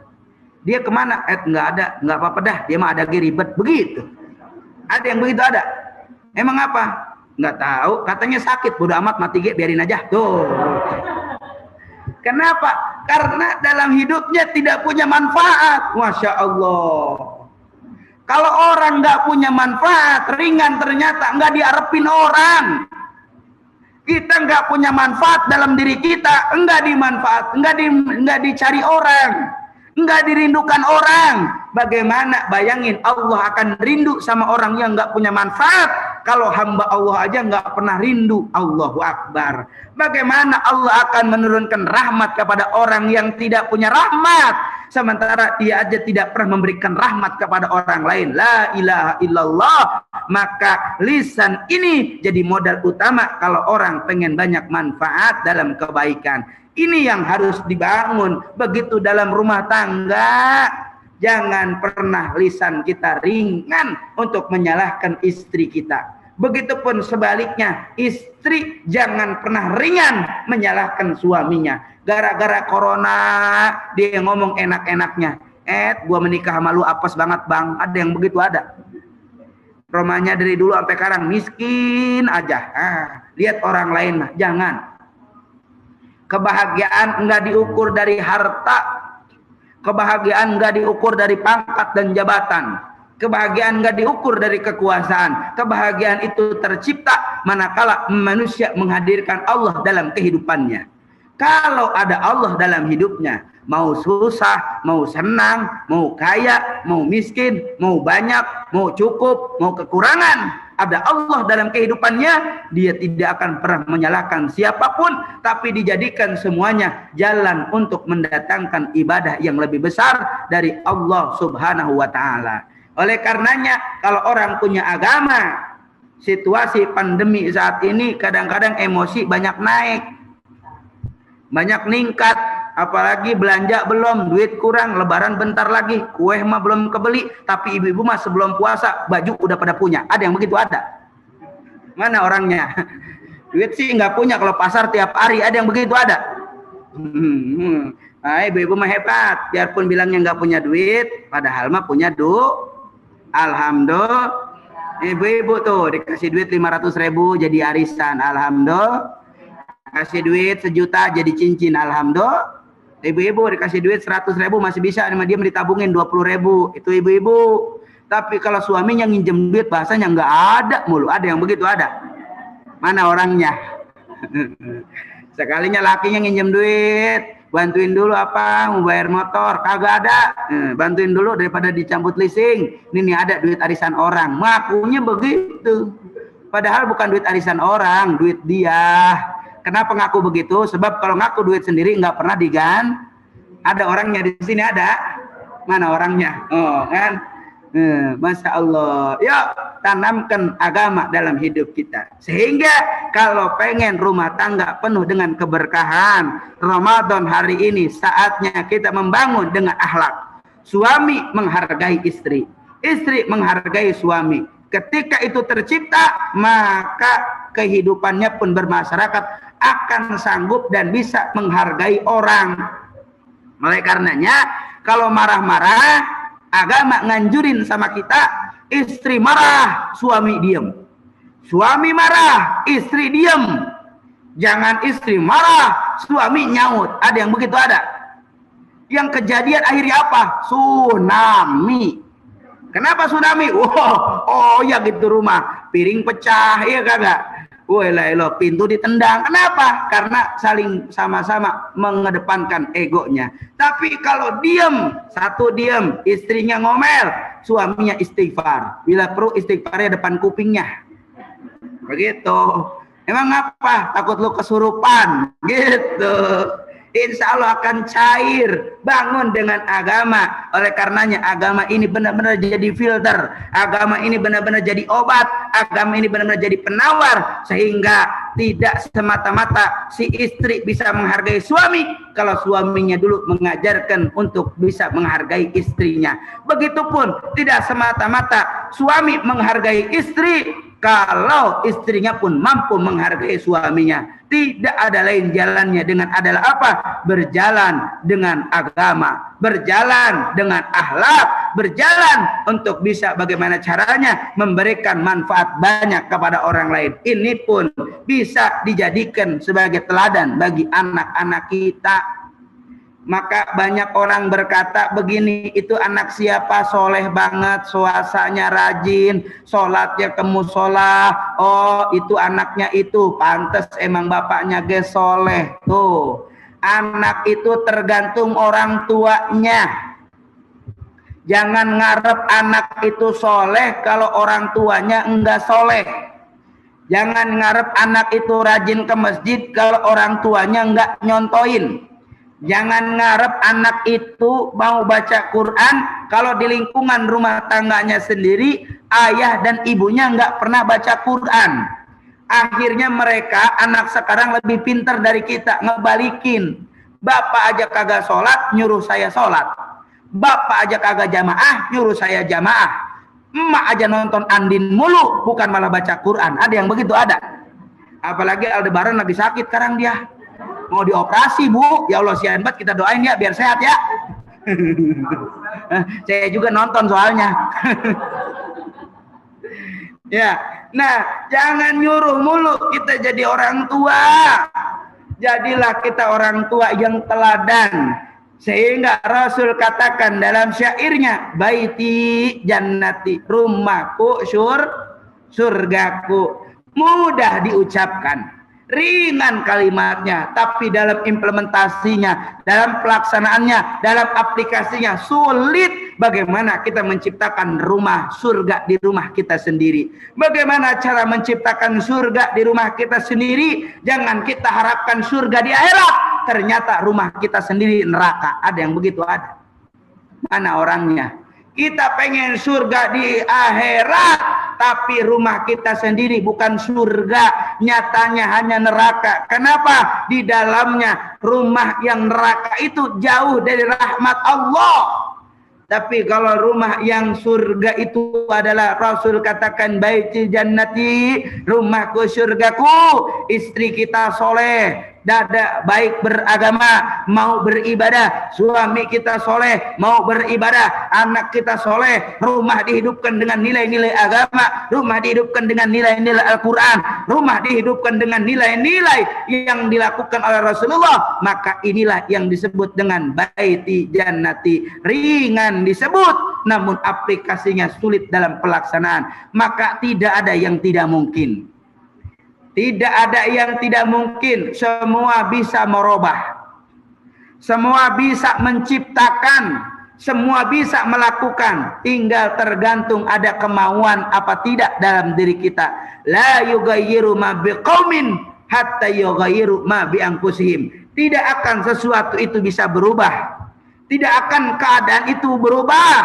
Dia kemana? Nggak ada, nggak apa-apa dah, dia mah ada ribet begitu. Ada yang begitu ada. Emang apa? Nggak tahu, katanya sakit, bodo amat, mati biarin aja. Tuh. Kenapa? Karena dalam hidupnya tidak punya manfaat. Masya Allah. Kalau orang nggak punya manfaat, ringan ternyata nggak diharapin orang. Kita nggak punya manfaat dalam diri kita, nggak dicari orang, nggak dirindukan orang. Bagaimana? Bayangin Allah akan rindu sama orang yang nggak punya manfaat. Kalau hamba Allah aja nggak pernah rindu. Allahu Akbar. Bagaimana Allah akan menurunkan rahmat kepada orang yang tidak punya rahmat? sementara dia aja tidak pernah memberikan rahmat kepada orang lain. La ilaha illallah. Maka lisan ini jadi modal utama kalau orang pengen banyak manfaat dalam kebaikan. Ini yang harus dibangun. Begitu dalam rumah tangga, jangan pernah lisan kita ringan untuk menyalahkan istri kita. Begitupun sebaliknya, istri jangan pernah ringan menyalahkan suaminya. Gara-gara corona dia ngomong enak-enaknya. Gua menikah sama lu apes banget bang. Ada yang begitu ada. Romanya dari dulu sampai sekarang miskin aja. Lihat orang lain mah, jangan. Kebahagiaan enggak diukur dari harta. Kebahagiaan enggak diukur dari pangkat dan jabatan. Kebahagiaan enggak diukur dari kekuasaan. Kebahagiaan itu tercipta manakala manusia menghadirkan Allah dalam kehidupannya. Kalau ada Allah dalam hidupnya, mau susah, mau senang, mau kaya, mau miskin, mau banyak, mau cukup, mau kekurangan, ada Allah dalam kehidupannya, dia tidak akan pernah menyalahkan siapapun, tapi dijadikan semuanya jalan untuk mendatangkan ibadah yang lebih besar dari Allah Subhanahu wa Ta'ala. Oleh karenanya, kalau orang punya agama, situasi pandemi saat ini kadang-kadang emosi banyak naik, banyak ningkat, apalagi belanja belum, duit kurang, lebaran bentar lagi, kue mah belum kebeli, tapi ibu-ibu mah sebelum puasa baju udah pada punya. Ada yang begitu ada? Mana orangnya? Duit sih nggak punya, kalau pasar tiap hari. Ada yang begitu ada? Ibu-ibu mah hebat, biarpun bilangnya nggak punya duit, padahal mah punya Alhamdulillah. Ibu-ibu tuh dikasih duit 500.000 jadi arisan, alhamdulillah. Kasih duit 1 juta jadi cincin, alhamdulillah. Ibu-ibu dikasih duit 100.000 masih bisa sama dia ditabungin 20.000. Itu ibu-ibu. Tapi kalau suaminya nginjem duit bahasanya nggak ada mulu. Ada yang begitu ada? Mana orangnya? Sekalinya lakinya nginjem duit, bantuin dulu apa, mau bayar motor, kagak ada. Bantuin dulu daripada dicambut leasing. Ini ada duit arisan orang. Ngakunya begitu. Padahal bukan duit arisan orang, duit dia. Kenapa ngaku begitu? Sebab kalau ngaku duit sendiri nggak pernah digan. Ada orangnya di sini ada. Mana orangnya? Oh kan? Masya Allah. Yuk tanamkan agama dalam hidup kita. Sehingga kalau pengen rumah tangga penuh dengan keberkahan, Ramadan hari ini saatnya kita membangun dengan akhlak. Suami menghargai istri, istri menghargai suami. Ketika itu tercipta, maka kehidupannya pun bermasyarakat akan sanggup dan bisa menghargai orang. Oleh karenanya, kalau marah-marah, agama nganjurin sama kita, istri marah, suami diam. Suami marah, istri diam. Jangan istri marah, suami nyaut. Ada yang begitu ada? Yang kejadian akhirnya apa? Tsunami. Kenapa tsunami? Oh ya gitu rumah. Piring pecah, iya kagak? Wah, pintu ditendang. Kenapa? Karena saling sama-sama mengedepankan egonya. Tapi kalau diam, satu diam, istrinya ngomel, suaminya istighfar. Bila perlu istighfarnya depan kupingnya. Begitu. Emang apa? Takut lu kesurupan. Gitu. Insya Allah akan cair. Bangun dengan agama. Oleh karenanya agama ini benar-benar jadi filter. Agama ini benar-benar jadi obat. Agama ini benar-benar jadi penawar. Sehingga tidak semata-mata si istri bisa menghargai suami kalau suaminya dulu mengajarkan untuk bisa menghargai istrinya. Begitupun tidak semata-mata suami menghargai istri kalau istrinya pun mampu menghargai suaminya. Tidak ada lain jalannya dengan adalah apa? Berjalan dengan agama, berjalan dengan akhlak, berjalan untuk bisa bagaimana caranya memberikan manfaat banyak kepada orang lain. Ini pun bisa dijadikan sebagai teladan bagi anak-anak kita. Maka banyak orang berkata begini, itu anak siapa, soleh banget, puasanya rajin, sholatnya ke musola. Oh itu anaknya itu, pantes emang bapaknya ge soleh. Tuh, anak itu tergantung orang tuanya. Jangan ngarep anak itu soleh kalau orang tuanya enggak soleh. Jangan ngarep anak itu rajin ke masjid kalau orang tuanya enggak nyontoin. Jangan ngarep anak itu mau baca Quran kalau di lingkungan rumah tangganya sendiri ayah dan ibunya nggak pernah baca Quran. Akhirnya mereka anak sekarang lebih pintar dari kita, ngebalikin. Bapak aja kagak sholat, nyuruh saya sholat. Bapak aja kagak jamaah, nyuruh saya jamaah. Emak aja nonton Andin mulu, bukan malah baca Quran. Ada yang begitu, ada. Apalagi Aldebaran lagi sakit sekarang dia. Mau dioperasi, Bu. Ya Allah, sian banget, kita doain ya biar sehat ya. Saya juga nonton soalnya. Ya. Nah, jangan nyuruh mulu kita jadi orang tua. Jadilah kita orang tua yang teladan. Sehingga Rasul katakan dalam syairnya, baiti jannati, rumahku surgaku. Mudah diucapkan, ringan kalimatnya, tapi dalam implementasinya, dalam pelaksanaannya, dalam aplikasinya sulit. Bagaimana kita menciptakan rumah surga di rumah kita sendiri? Bagaimana cara menciptakan surga di rumah kita sendiri? Jangan kita harapkan surga di akhirat, ternyata rumah kita sendiri neraka. Ada yang begitu, ada. Mana orangnya? Kita pengen surga di akhirat, tapi rumah kita sendiri bukan surga, nyatanya hanya neraka. Kenapa? Di dalamnya rumah yang neraka itu jauh dari rahmat Allah. Tapi kalau rumah yang surga itu adalah Rasul katakan baiti jannati, rumahku surgaku. Istri kita soleh, dada baik beragama, mau beribadah. Suami kita soleh, mau beribadah. Anak kita soleh, rumah dihidupkan dengan nilai-nilai agama, rumah dihidupkan dengan nilai-nilai Al-Quran, rumah dihidupkan dengan nilai-nilai yang dilakukan oleh Rasulullah. Maka inilah yang disebut dengan baiti jannati. Ringan disebut, namun aplikasinya sulit dalam pelaksanaan. Maka tidak ada yang tidak mungkin. Tidak ada yang tidak mungkin. Semua bisa merubah. Semua bisa menciptakan. Semua bisa melakukan. Tinggal tergantung ada kemauan apa tidak dalam diri kita. La yughayyiru ma biqaumin hatta yughayyiru ma bi anfusihim. Tidak akan sesuatu itu bisa berubah. Tidak akan keadaan itu berubah,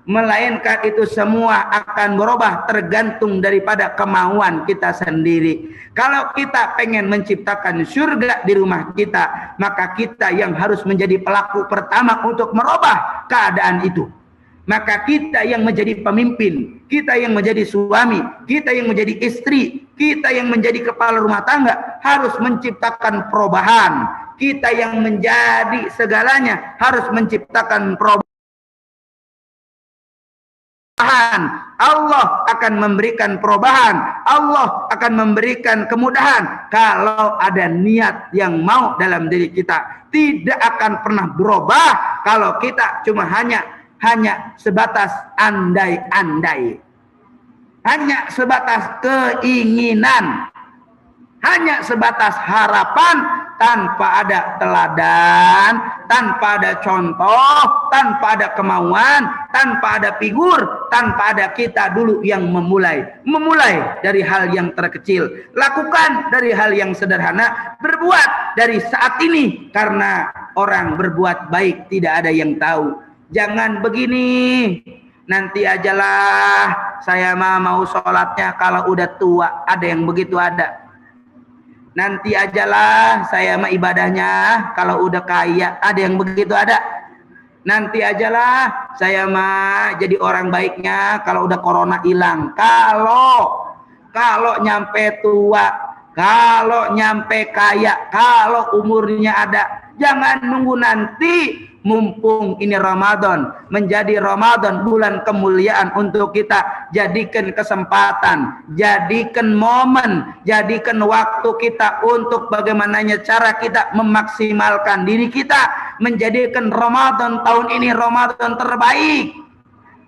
melainkan itu semua akan berubah tergantung daripada kemauan kita sendiri. Kalau kita pengen menciptakan surga di rumah kita, maka kita yang harus menjadi pelaku pertama untuk merubah keadaan itu. Maka kita yang menjadi pemimpin, kita yang menjadi suami, kita yang menjadi istri, kita yang menjadi kepala rumah tangga harus menciptakan perubahan. Kita yang menjadi segalanya harus menciptakan perubahan. Allah akan memberikan perubahan. Allah akan memberikan kemudahan kalau ada niat yang mau dalam diri kita. Tidak akan pernah berubah kalau kita cuma hanya sebatas andai-andai. Hanya sebatas keinginan. Hanya sebatas harapan tanpa ada teladan, tanpa ada contoh, tanpa ada kemauan, tanpa ada figur, tanpa ada kita dulu yang memulai. Memulai dari hal yang terkecil, lakukan dari hal yang sederhana, berbuat dari saat ini, karena orang berbuat baik tidak ada yang tahu. Jangan begini, nanti ajalah saya mau sholatnya kalau udah tua. Ada yang begitu, ada. Nanti ajalah saya mah ibadahnya kalau udah kaya. Ada yang begitu, ada. Nanti ajalah saya mah jadi orang baiknya kalau udah corona hilang. Kalau nyampe tua, kalau nyampe kaya, kalau umurnya ada, jangan nunggu nanti. Mumpung ini Ramadan, menjadi Ramadan bulan kemuliaan untuk kita. Jadikan kesempatan, jadikan momen, jadikan waktu kita untuk bagaimananya cara kita memaksimalkan diri kita. Menjadikan Ramadan tahun ini Ramadan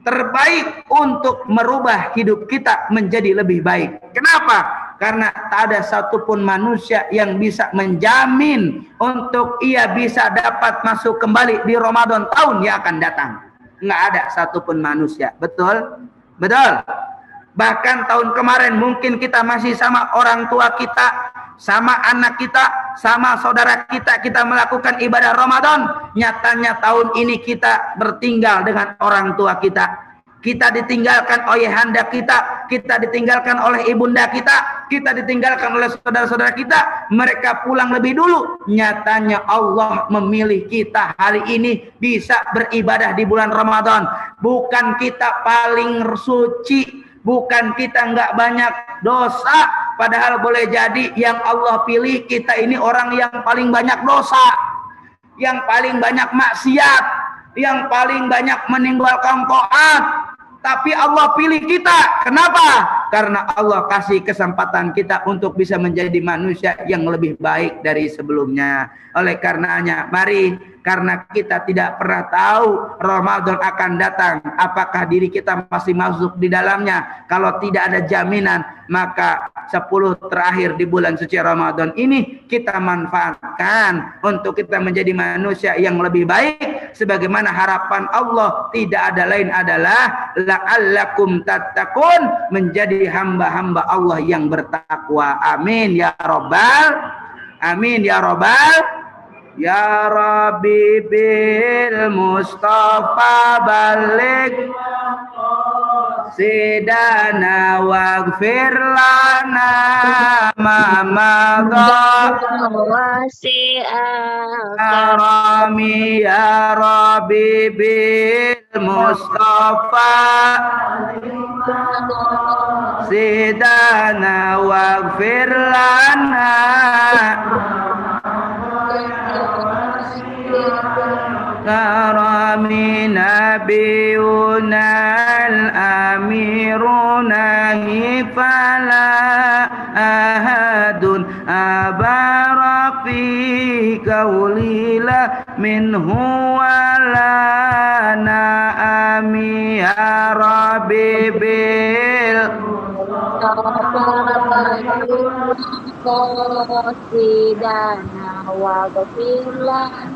terbaik untuk merubah hidup kita menjadi lebih baik. Kenapa? Karena tak ada satupun manusia yang bisa menjamin untuk ia bisa dapat masuk kembali di Ramadan tahun yang akan datang. Nggak ada satupun manusia. Betul? Betul. Bahkan tahun kemarin mungkin kita masih sama orang tua kita, sama anak kita, sama saudara kita melakukan ibadah Ramadan. Nyatanya tahun ini kita bertinggal dengan orang tua kita. Kita ditinggalkan oleh ayahanda kita ditinggalkan oleh ibunda kita ditinggalkan oleh saudara-saudara kita. Mereka pulang lebih dulu. Nyatanya Allah memilih kita hari ini bisa beribadah di bulan Ramadan. Bukan kita paling suci, bukan kita nggak banyak dosa, padahal boleh jadi yang Allah pilih kita ini orang yang paling banyak dosa, yang paling banyak maksiat, yang paling banyak meninggalkan taat. Tapi Allah pilih kita. Kenapa? Karena Allah kasih kesempatan kita untuk bisa menjadi manusia yang lebih baik dari sebelumnya. Oleh karenanya, mari, karena kita tidak pernah tahu Ramadan akan datang, apakah diri kita masih masuk di dalamnya. Kalau tidak ada jaminan, maka 10 terakhir di bulan suci Ramadan ini kita manfaatkan untuk kita menjadi manusia yang lebih baik. Sebagaimana harapan Allah tidak ada lain adalah la'allakum tattaqun, menjadi hamba-hamba Allah yang bertakwa. Amin ya rabbal, amin ya rabbal. Ya Rabbi bil Mustafa balik sidana waghfir lana ma madha karami ya Rabbi bil Mustafa sidana waghfir lana karami nabiyuna al-amiruna hifala ahadun abara fi kaulila minhu wala na'ami ya Rabbi bil qasidana wa ghafir lana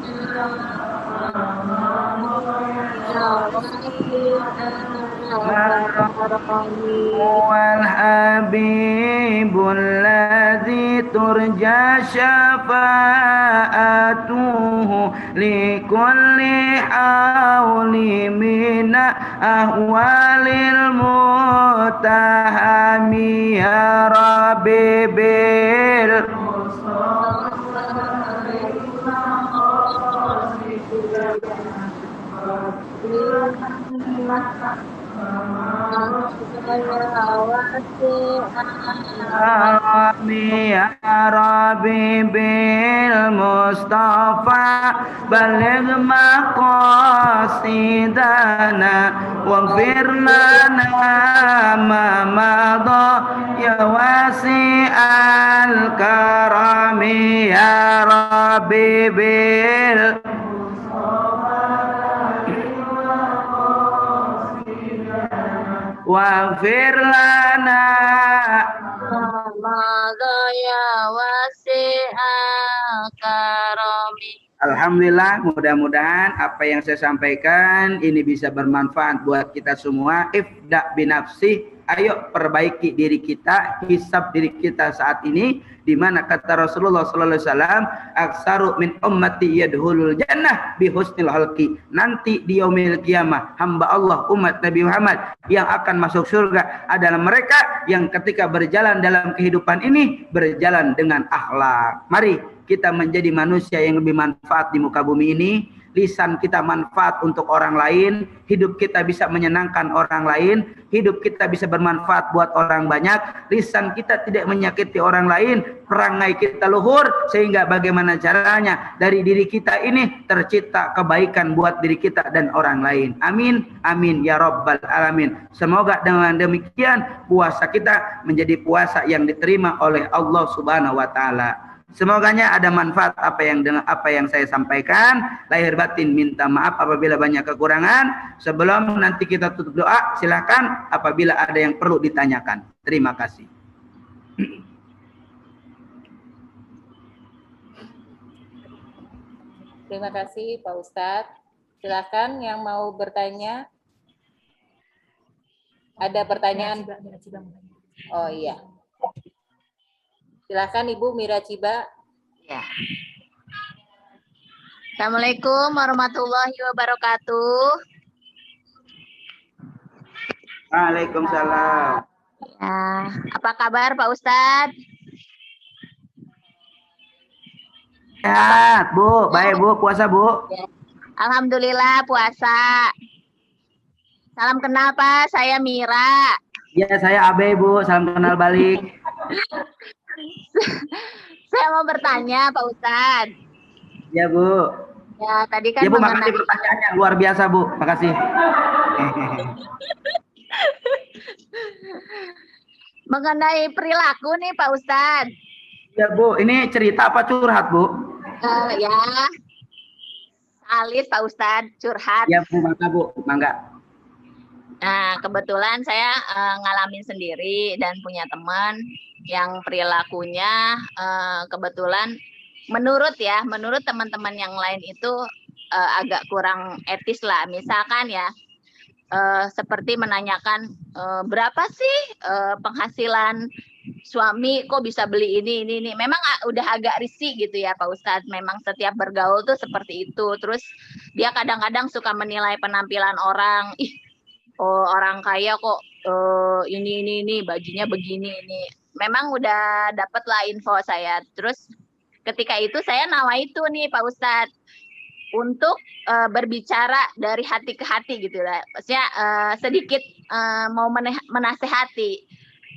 wal habibul ladzi turja syafa'atuhu li kulli hawli mina ahwalil mutahami ya Rabbi bil Ami ya Rabbi bil Mustafa baligh maqasidana waghfir lana ma madha ya wasi'al karami ya Rabbi bil waghfir lana madaya wasi'al karami. Alhamdulillah, mudah-mudahan apa yang saya sampaikan ini bisa bermanfaat buat kita semua. Ifda binafsi, ayo perbaiki diri kita, hisab diri kita saat ini, di mana kata Rasulullah sallallahu alaihi wasallam, aksaru min ummati yadkhulul jannah bi husnil khalqi. Nanti di yaumil qiyamah, hamba Allah umat Nabi Muhammad yang akan masuk surga adalah mereka yang ketika berjalan dalam kehidupan ini berjalan dengan akhlak. Mari kita menjadi manusia yang lebih manfaat di muka bumi ini. Lisan kita manfaat untuk orang lain, hidup kita bisa menyenangkan orang lain, hidup kita bisa bermanfaat buat orang banyak, lisan kita tidak menyakiti orang lain, perangai kita luhur, sehingga bagaimana caranya dari diri kita ini tercipta kebaikan buat diri kita dan orang lain. Amin, amin ya rabbal alamin. Semoga dengan demikian puasa kita menjadi puasa yang diterima oleh Allah Subhanahu wa taala. Semoganya ada manfaat apa yang saya sampaikan. Lahir batin minta maaf apabila banyak kekurangan. Sebelum nanti kita tutup doa, silakan apabila ada yang perlu ditanyakan. Terima kasih. Terima kasih Pak Ustadz. Silakan yang mau bertanya. Ada pertanyaan? Oh iya. Silakan Ibu Mira Ciba. Ya. Assalamualaikum warahmatullahi wabarakatuh. Waalaikumsalam. Ya, apa kabar Pak Ustadz? Sehat, Bu. Baik, Bu. Puasa, Bu. Alhamdulillah puasa. Salam kenal Pak, saya Mira. Ya, saya Abe, Bu. Salam kenal balik. Saya mau bertanya Pak Ustadz. Ya, Bu. Ya, tadi kan Ya, Bu, mengenai makasih pertanyaannya. Luar biasa, Bu. Makasih. mengenai perilaku nih Pak Ustadz. Ya, Bu. Ini cerita apa curhat, Bu? Ya, alis Pak Ustadz, curhat. Ya, Bu. Mangga, Bu. Mangga. Nah, kebetulan saya ngalamin sendiri dan punya teman yang perilakunya kebetulan menurut teman-teman yang lain itu agak kurang etis lah. Misalkan ya, seperti menanyakan berapa sih penghasilan suami, kok bisa beli ini. Memang udah agak risih gitu ya Pak Ustadz. Memang setiap bergaul tuh seperti itu. Terus dia kadang-kadang suka menilai penampilan orang. Oh, orang kaya kok ini bajunya begini ini. Memang udah dapet lah info saya. Terus ketika itu saya nawaitu nih Pak Ustadz untuk berbicara dari hati ke hati gitu lah. Maksudnya sedikit mau menasehati.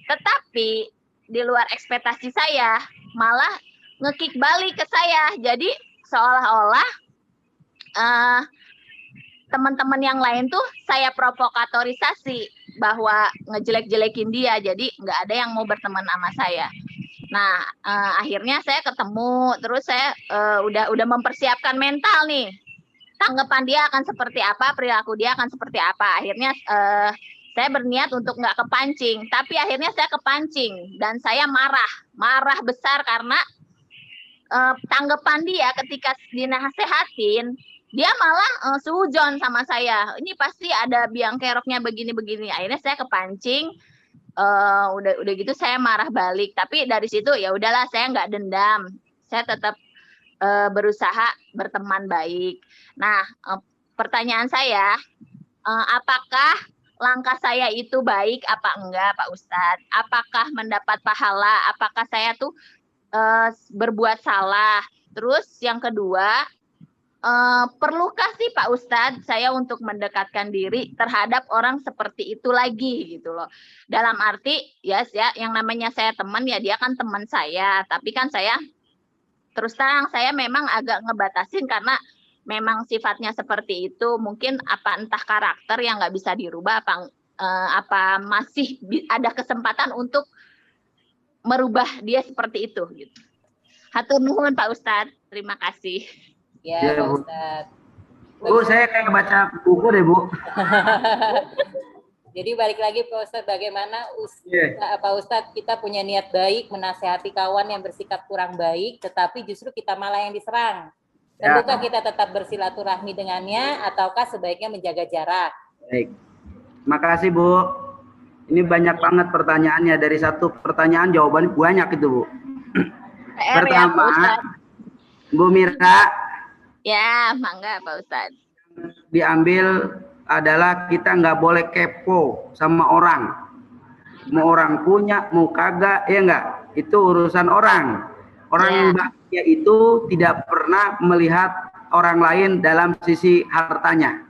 Tetapi di luar ekspektasi saya malah ngekick balik ke saya. Jadi seolah-olah teman-teman yang lain tuh saya provokatorisasi bahwa ngejelek-jelekin dia, jadi nggak ada yang mau berteman sama saya. Nah, akhirnya saya ketemu, terus saya udah mempersiapkan mental nih, tanggapan dia akan seperti apa, perilaku dia akan seperti apa. Akhirnya saya berniat untuk nggak kepancing, tapi akhirnya saya kepancing dan saya marah besar karena tanggapan dia ketika dinasehatin. Dia malah suujon sama saya. Ini pasti ada biang keroknya begini-begini. Akhirnya saya kepancing. Udah gitu saya marah balik. Tapi dari situ ya udahlah, saya nggak dendam. Saya tetap berusaha berteman baik. Nah, pertanyaan saya, apakah langkah saya itu baik apa enggak Pak Ustadz? Apakah mendapat pahala? Apakah saya tuh berbuat salah? Terus yang kedua, perlukah sih Pak Ustadz saya untuk mendekatkan diri terhadap orang seperti itu lagi gitu loh. Dalam arti ya yang namanya saya teman ya dia kan teman saya, tapi kan saya terus terang saya memang agak ngebatasin karena memang sifatnya seperti itu. Mungkin entah karakter yang nggak bisa dirubah apa masih ada kesempatan untuk merubah dia seperti itu gitu. Hatur nuhun Pak Ustadz, terima kasih. Ya, Pak Ustadz. Bu, saya kayak baca buku deh, Bu. Jadi balik lagi Pak Ustadz, bagaimana Pak Ustadz kita punya niat baik menasehati kawan yang bersikap kurang baik, tetapi justru kita malah yang diserang. Tentukah kita tetap bersilaturahmi dengannya, ataukah sebaiknya menjaga jarak? Baik, makasih Bu. Ini banyak banget pertanyaannya. Dari satu pertanyaan jawabannya banyak itu Bu. Pertama, Bu Mira. Ya, mangga Pak Ustadz. Diambil adalah kita nggak boleh kepo sama orang. Mau orang punya, mau kagak, ya nggak? Itu urusan orang. Orang yang bahagia itu tidak pernah melihat orang lain dalam sisi hartanya.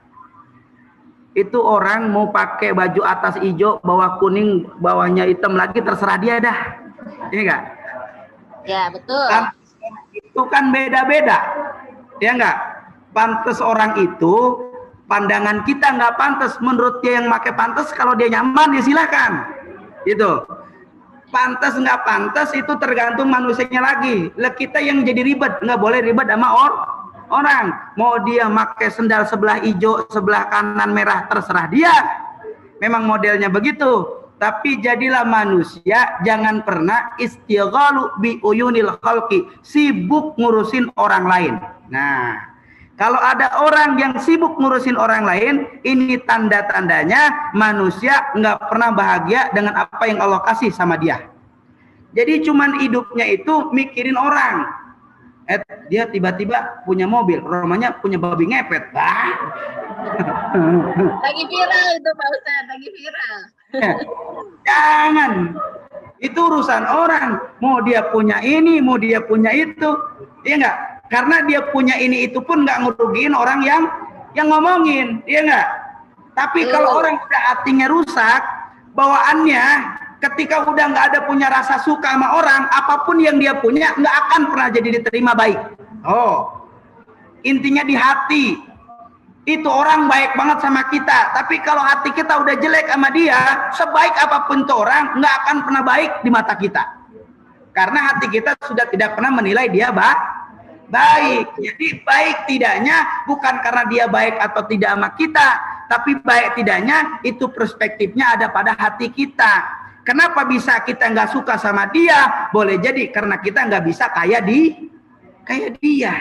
Itu orang mau pakai baju atas hijau, bawah kuning, bawahnya hitam lagi, terserah dia dah. Ini nggak? Ya, betul. Itu kan beda-beda. Ya enggak, pantas orang itu pandangan kita nggak pantas, menurut dia yang pakai pantas, kalau dia nyaman ya silakan. Itu pantas nggak pantas itu tergantung manusianya lagi. Lah kita yang jadi ribet, nggak boleh ribet sama orang. Mau dia pakai sendal sebelah hijau, sebelah kanan merah, terserah dia. Memang modelnya begitu. Tapi jadilah manusia, jangan pernah istighalu bi uyunil khalqi, sibuk ngurusin orang lain. Nah, kalau ada orang yang sibuk ngurusin orang lain, ini tanda-tandanya manusia nggak pernah bahagia dengan apa yang Allah kasih sama dia. Jadi cuman hidupnya itu mikirin orang. Dia tiba-tiba punya mobil, rumahnya punya babi ngepet. Lagi viral itu Pak Ustadz, lagi viral. Jangan. Itu urusan orang. Mau dia punya ini, mau dia punya itu. Iya enggak? Karena dia punya ini itu pun enggak ngerugiin orang yang ngomongin. Iya enggak? Tapi kalau orang udah hatinya rusak, bawaannya ketika udah nggak ada punya rasa suka sama orang, apapun yang dia punya nggak akan pernah jadi diterima baik. Oh, intinya di hati. Itu orang baik banget sama kita, tapi kalau hati kita udah jelek sama dia, sebaik apapun tuh orang nggak akan pernah baik di mata kita. Karena hati kita sudah tidak pernah menilai dia baik. Jadi baik tidaknya bukan karena dia baik atau tidak sama kita, tapi baik tidaknya itu perspektifnya ada pada hati kita. Kenapa bisa kita nggak suka sama dia? Boleh jadi karena kita nggak bisa kayak dia.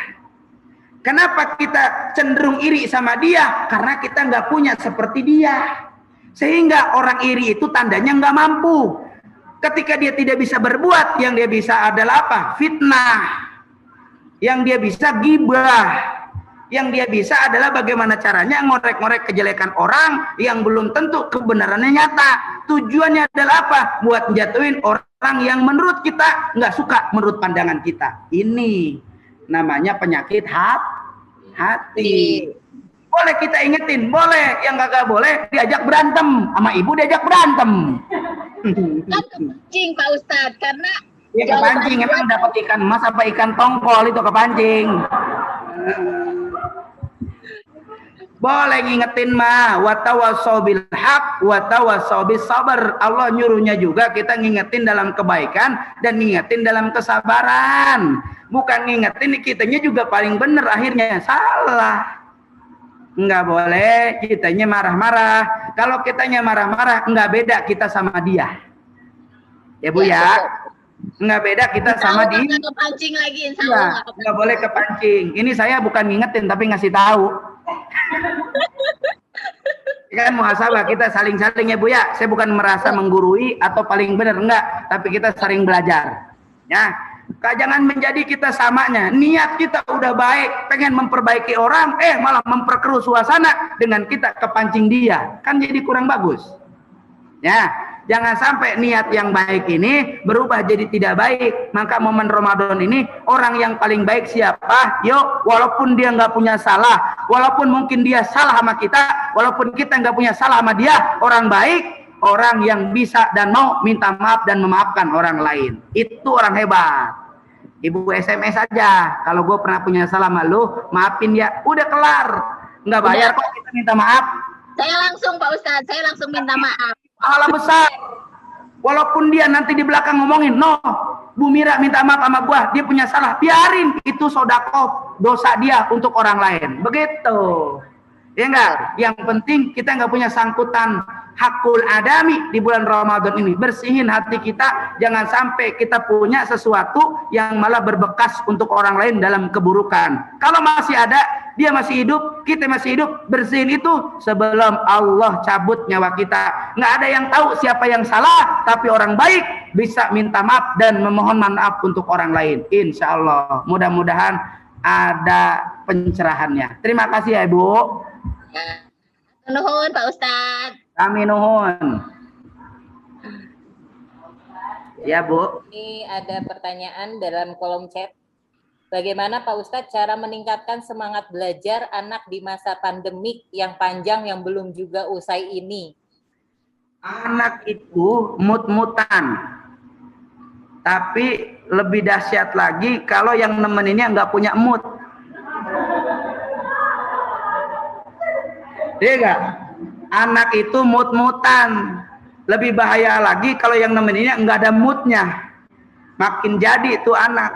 Kenapa kita cenderung iri sama dia? Karena kita nggak punya seperti dia. Sehingga orang iri itu tandanya nggak mampu. Ketika dia tidak bisa berbuat, yang dia bisa adalah apa? Fitnah. Yang dia bisa gibah. Yang dia bisa adalah bagaimana caranya ngorek-ngorek kejelekan orang yang belum tentu kebenarannya nyata. Tujuannya adalah apa? Buat menjatuhin orang yang menurut kita nggak suka menurut pandangan kita. Ini namanya penyakit hati. Boleh kita ingetin, boleh. Yang kagak boleh diajak berantem. Sama ibu diajak berantem. Kan kepancing Pak Ustadz, karena ya kepancing, emang dapat ikan emas apa ikan tongkol itu kepancing. Boleh ngingetin mah, watawasau bil haq, watawasau bis sabar. Allah nyuruhnya juga kita ngingetin dalam kebaikan dan ngingetin dalam kesabaran. Bukan ngingetin kitanya juga paling bener, akhirnya salah. Enggak boleh kitanya marah-marah. Kalau kitanya marah-marah, enggak beda kita sama dia. Ya Bu ya. Enggak beda kita sama dia. Nggak kepancing lagi, insya Ya, Allah enggak boleh kepancing. Ini saya bukan ngingetin tapi ngasih tahu. Kan muhasabah kita saling-saling ya Bu ya. Saya bukan merasa menggurui atau paling benar, enggak, tapi kita sering belajar. Ya. Jangan menjadi kita samanya. Niat kita udah baik, pengen memperbaiki orang, malah memperkeruh suasana dengan kita kepancing dia. Kan jadi kurang bagus. Ya, jangan sampai niat yang baik ini berubah jadi tidak baik. Maka momen Ramadan ini orang yang paling baik siapa? Yuk, walaupun dia nggak punya salah, walaupun mungkin dia salah sama kita, walaupun kita nggak punya salah sama dia, orang baik, orang yang bisa dan mau minta maaf dan memaafkan orang lain. Itu orang hebat. Ibu SMS aja, kalau gue pernah punya salah sama lu, maafin ya, udah kelar. Nggak bayar kok kita minta maaf. Saya langsung Pak Ustadz, saya langsung minta maaf. Pahala besar. Walaupun dia nanti di belakang ngomongin, no, Bu Mira minta maaf sama gua, dia punya salah, biarin, itu sodakoh, dosa dia untuk orang lain. Begitu. Ya enggak? Yang penting kita enggak punya sangkutan hakul adami di bulan Ramadan ini. Bersihin hati kita, jangan sampai kita punya sesuatu yang malah berbekas untuk orang lain dalam keburukan. Kalau masih ada, dia masih hidup, kita masih hidup, bersihin itu sebelum Allah cabut nyawa kita. Nggak ada yang tahu siapa yang salah, tapi orang baik bisa minta maaf dan memohon maaf untuk orang lain. Insya Allah. Mudah-mudahan ada pencerahannya. Terima kasih ya Ibu. Nuhun Pak Ustadz. Kami nuhun. Ya Bu. Ini ada pertanyaan dalam kolom chat. Bagaimana Pak Ustadz cara meningkatkan semangat belajar anak di masa pandemik yang panjang yang belum juga usai ini? Anak itu mut-mutan. Tapi lebih dahsyat lagi kalau yang nemeninnya nggak punya mood. Iya nggak? Anak itu mut-mutan. Lebih bahaya lagi kalau yang nemeninnya nggak ada moodnya. Makin jadi itu anak.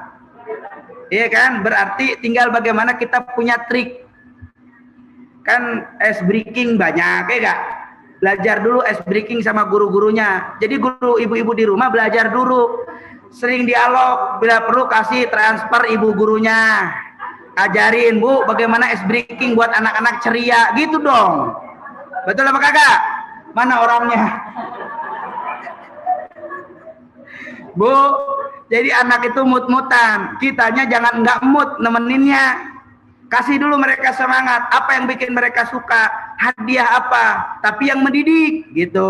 Iya kan? Berarti tinggal bagaimana kita punya trik. Kan ice breaking banyak, ya nggak? Belajar dulu ice breaking sama guru-gurunya. Jadi guru ibu-ibu di rumah belajar dulu. Sering dialog, bila perlu kasih transfer ibu gurunya. Ajarin Bu bagaimana ice breaking buat anak-anak ceria, gitu dong. Betul apa kagak? Mana orangnya? Bu, Jadi anak itu mut-mutan, kitanya jangan nggak mut nemeninnya. Kasih dulu mereka semangat, apa yang bikin mereka suka, hadiah apa, tapi yang mendidik gitu.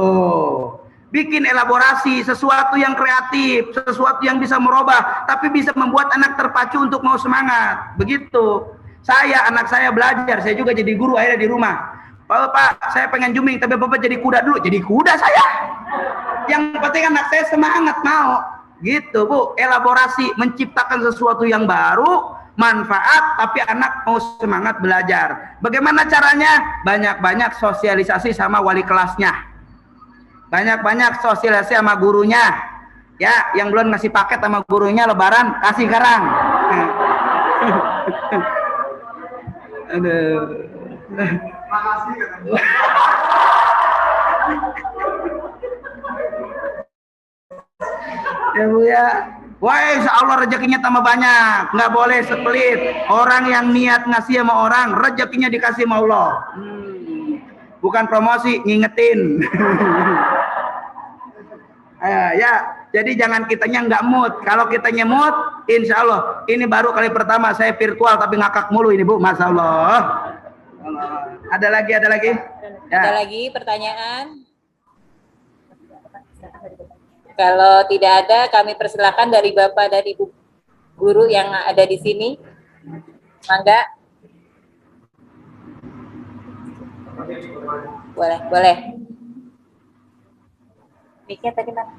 Bikin elaborasi, sesuatu yang kreatif, sesuatu yang bisa merubah, tapi bisa membuat anak terpacu untuk mau semangat. Begitu. Anak saya belajar, saya juga jadi guru akhirnya di rumah. Pak, saya pengen zooming, tapi Bapak jadi kuda dulu. Jadi kuda saya. Yang penting anak saya semangat mau. Gitu Bu, elaborasi, menciptakan sesuatu yang baru, manfaat, tapi anak mau semangat belajar. Bagaimana caranya? Banyak-banyak sosialisasi sama wali kelasnya. Banyak-banyak sosialisasi sama gurunya. Ya, yang belum ngasih paket sama gurunya lebaran, kasih sekarang. Aduh. Makasih katanya. Ya Bu ya. Wah, insya Allah rezekinya tambah banyak. Nggak boleh sepelit. Orang yang niat ngasih sama orang, rezekinya dikasih sama Allah. Bukan promosi, ngingetin. Ya, jadi jangan kitanya nggak mood. Kalau kitanya mood, insya Allah. Ini baru kali pertama saya virtual tapi ngakak mulu ini Bu, masya Allah. Ada lagi? Ada Ya. lagi pertanyaan? Kalau tidak ada, kami persilakan dari Bapak dan Ibu guru yang ada di sini. Mangga. Boleh. Mic-nya tadi mana?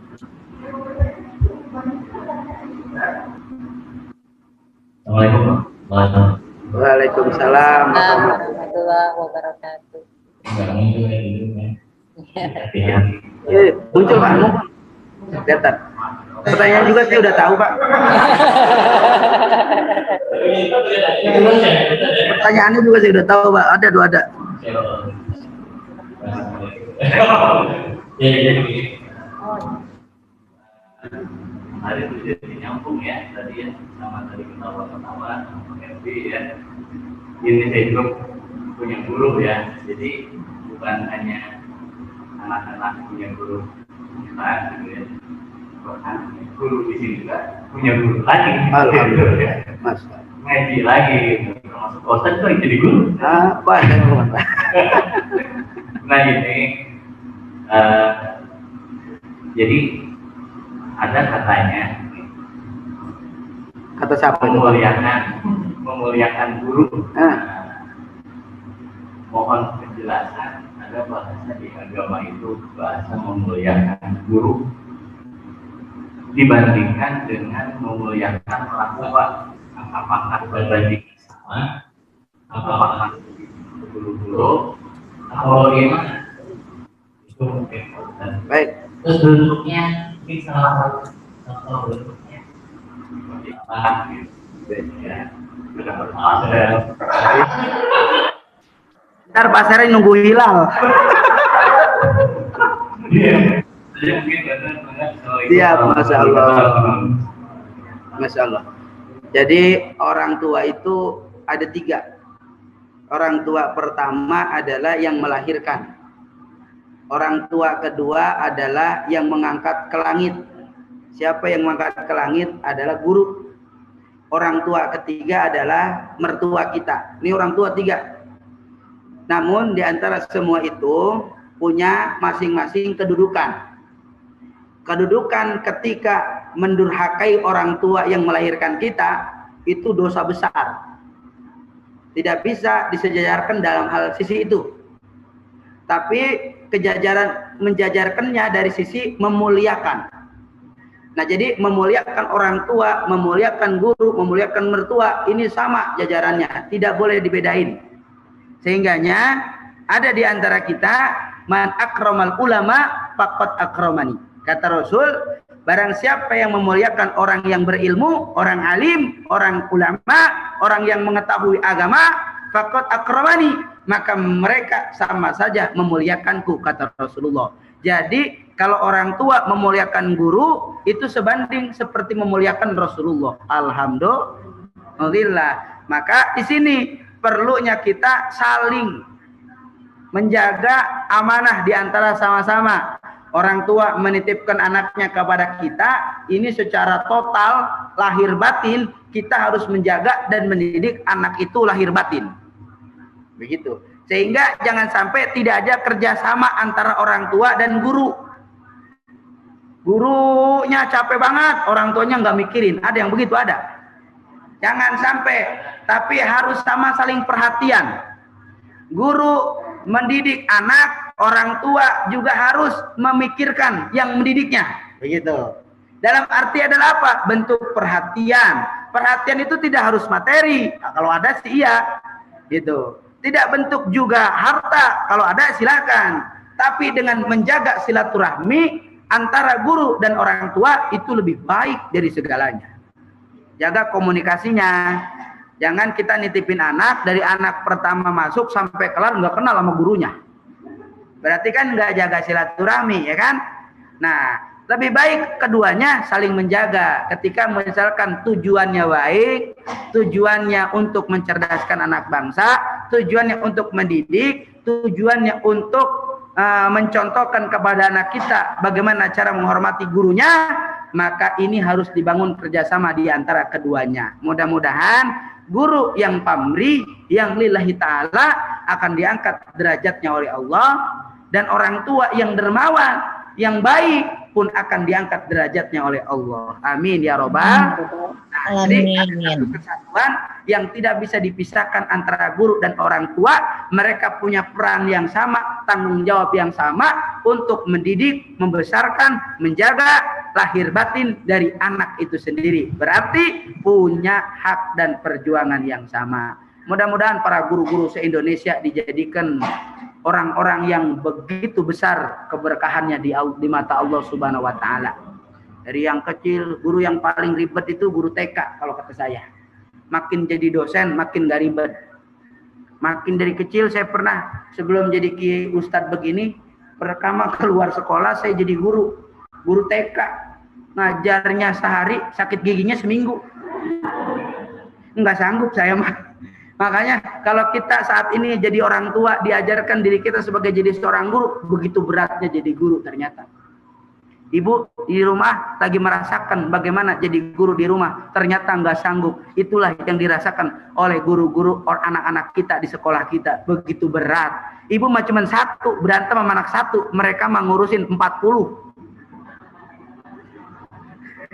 Assalamualaikum. Waalaikumsalam. Warahmatullahi wabarakatuh. Muncul Pak. Kelihatan. Pertanyaan juga saya udah tahu Pak. Pertanyaannya juga saya udah tahu Pak. Ada. Hari itu jadi nyambung ya tadi ya sama tadi ketawa-ketawa sama Herbi ya. Ini saya juga punya guru ya, jadi bukan hanya anak-anak punya guru kita gitu ya. Bahkan guru di sini juga punya guru lagi. Alhamdulillah. Mas. Ngaji lagi gitu. Termasuk Ustaz juga jadi guru. Pak. Nah ini jadi ada katanya Kata siapa itu? memuliakan guru. Mohon penjelasan, ada bahasa di agama itu bahasa memuliakan guru dibandingkan dengan memuliakan orang tua. Apakah berbanding sama? Apakah guru-guru atau bagaimana? Itu mungkin. Baik. Terus bentuknya mungkin salah satu contoh bentuknya seperti apa gitu ya. Ntar Pak Seri nunggu hilal. Iya, Masya Allah. Masya Allah. Jadi orang tua itu ada 3. Orang tua pertama adalah yang melahirkan. Orang tua kedua adalah yang mengangkat ke langit. Siapa yang mengangkat ke langit adalah guru. Orang tua ketiga adalah mertua kita. Ini orang tua 3. Namun di antara semua itu punya masing-masing kedudukan. Kedudukan ketika mendurhakai orang tua yang melahirkan kita itu dosa besar. Tidak bisa disejajarkan dalam hal sisi itu. Tapi menjajarkannya dari sisi memuliakan. Nah, jadi memuliakan orang tua, memuliakan guru, memuliakan mertua, ini sama jajarannya, tidak boleh dibedain. Sehingganya ada di antara kita man akramal ulama faqad akramani. Kata Rasul, barang siapa yang memuliakan orang yang berilmu, orang alim, orang ulama, orang yang mengetahui agama, faqad akramani, maka mereka sama saja memuliakanku, kata Rasulullah. Jadi kalau orang tua memuliakan guru itu sebanding seperti memuliakan Rasulullah. Alhamdulillah. Maka di sini perlunya kita saling menjaga amanah di antara sama-sama. Orang tua menitipkan anaknya kepada kita, ini secara total lahir batin kita harus menjaga dan mendidik anak itu lahir batin. Begitu. Sehingga jangan sampai tidak ada kerjasama antara orang tua dan guru. Gurunya capek banget, orang tuanya nggak mikirin. Ada yang begitu, ada. Jangan sampai, tapi harus sama saling perhatian. Guru mendidik anak, orang tua juga harus memikirkan yang mendidiknya. Begitu. Dalam arti adalah apa? Bentuk perhatian. Perhatian itu tidak harus materi. Nah, kalau ada sih iya. Gitu. Tidak bentuk juga harta. Kalau ada silakan. Tapi dengan menjaga silaturahmi antara guru dan orang tua itu lebih baik dari segalanya. Jaga komunikasinya. Jangan kita nitipin anak dari anak pertama masuk sampai kelar nggak kenal sama gurunya. Berarti kan nggak jaga silaturahmi, ya kan? Nah, lebih baik keduanya saling menjaga. Ketika misalkan tujuannya baik, tujuannya untuk mencerdaskan anak bangsa, tujuannya untuk mendidik, tujuannya untuk mencontohkan kepada anak kita bagaimana cara menghormati gurunya, maka ini harus dibangun kerjasama di antara keduanya. Mudah-mudahan guru yang pamrih, yang lillahi ta'ala akan diangkat derajatnya oleh Allah, dan orang tua yang dermawan, yang baik pun akan diangkat derajatnya oleh Allah. Amin ya robbal. Nah, jadi ada kesatuan yang tidak bisa dipisahkan antara guru dan orang tua. Mereka punya peran yang sama, tanggung jawab yang sama untuk mendidik, membesarkan, menjaga lahir batin dari anak itu sendiri. Berarti punya hak dan perjuangan yang sama. Mudah-mudahan para guru-guru se-Indonesia dijadikan orang-orang yang begitu besar keberkahannya di mata Allah Subhanahu wa taala. Dari yang kecil, guru yang paling ribet itu guru TK kalau kata saya. Makin jadi dosen makin gak ribet. Makin dari kecil saya pernah sebelum jadi kiai ustadz begini, pertama keluar sekolah saya jadi guru TK. Ngajarnya sehari, sakit giginya seminggu. Enggak sanggup saya mah. Makanya kalau kita saat ini jadi orang tua, diajarkan diri kita sebagai jadi seorang guru, begitu beratnya jadi guru ternyata. Ibu di rumah lagi merasakan bagaimana jadi guru di rumah, ternyata nggak sanggup. Itulah yang dirasakan oleh guru-guru anak-anak kita di sekolah kita, begitu berat. Ibu mah cuma satu, berantem sama anak satu, mereka mah ngurusin 40.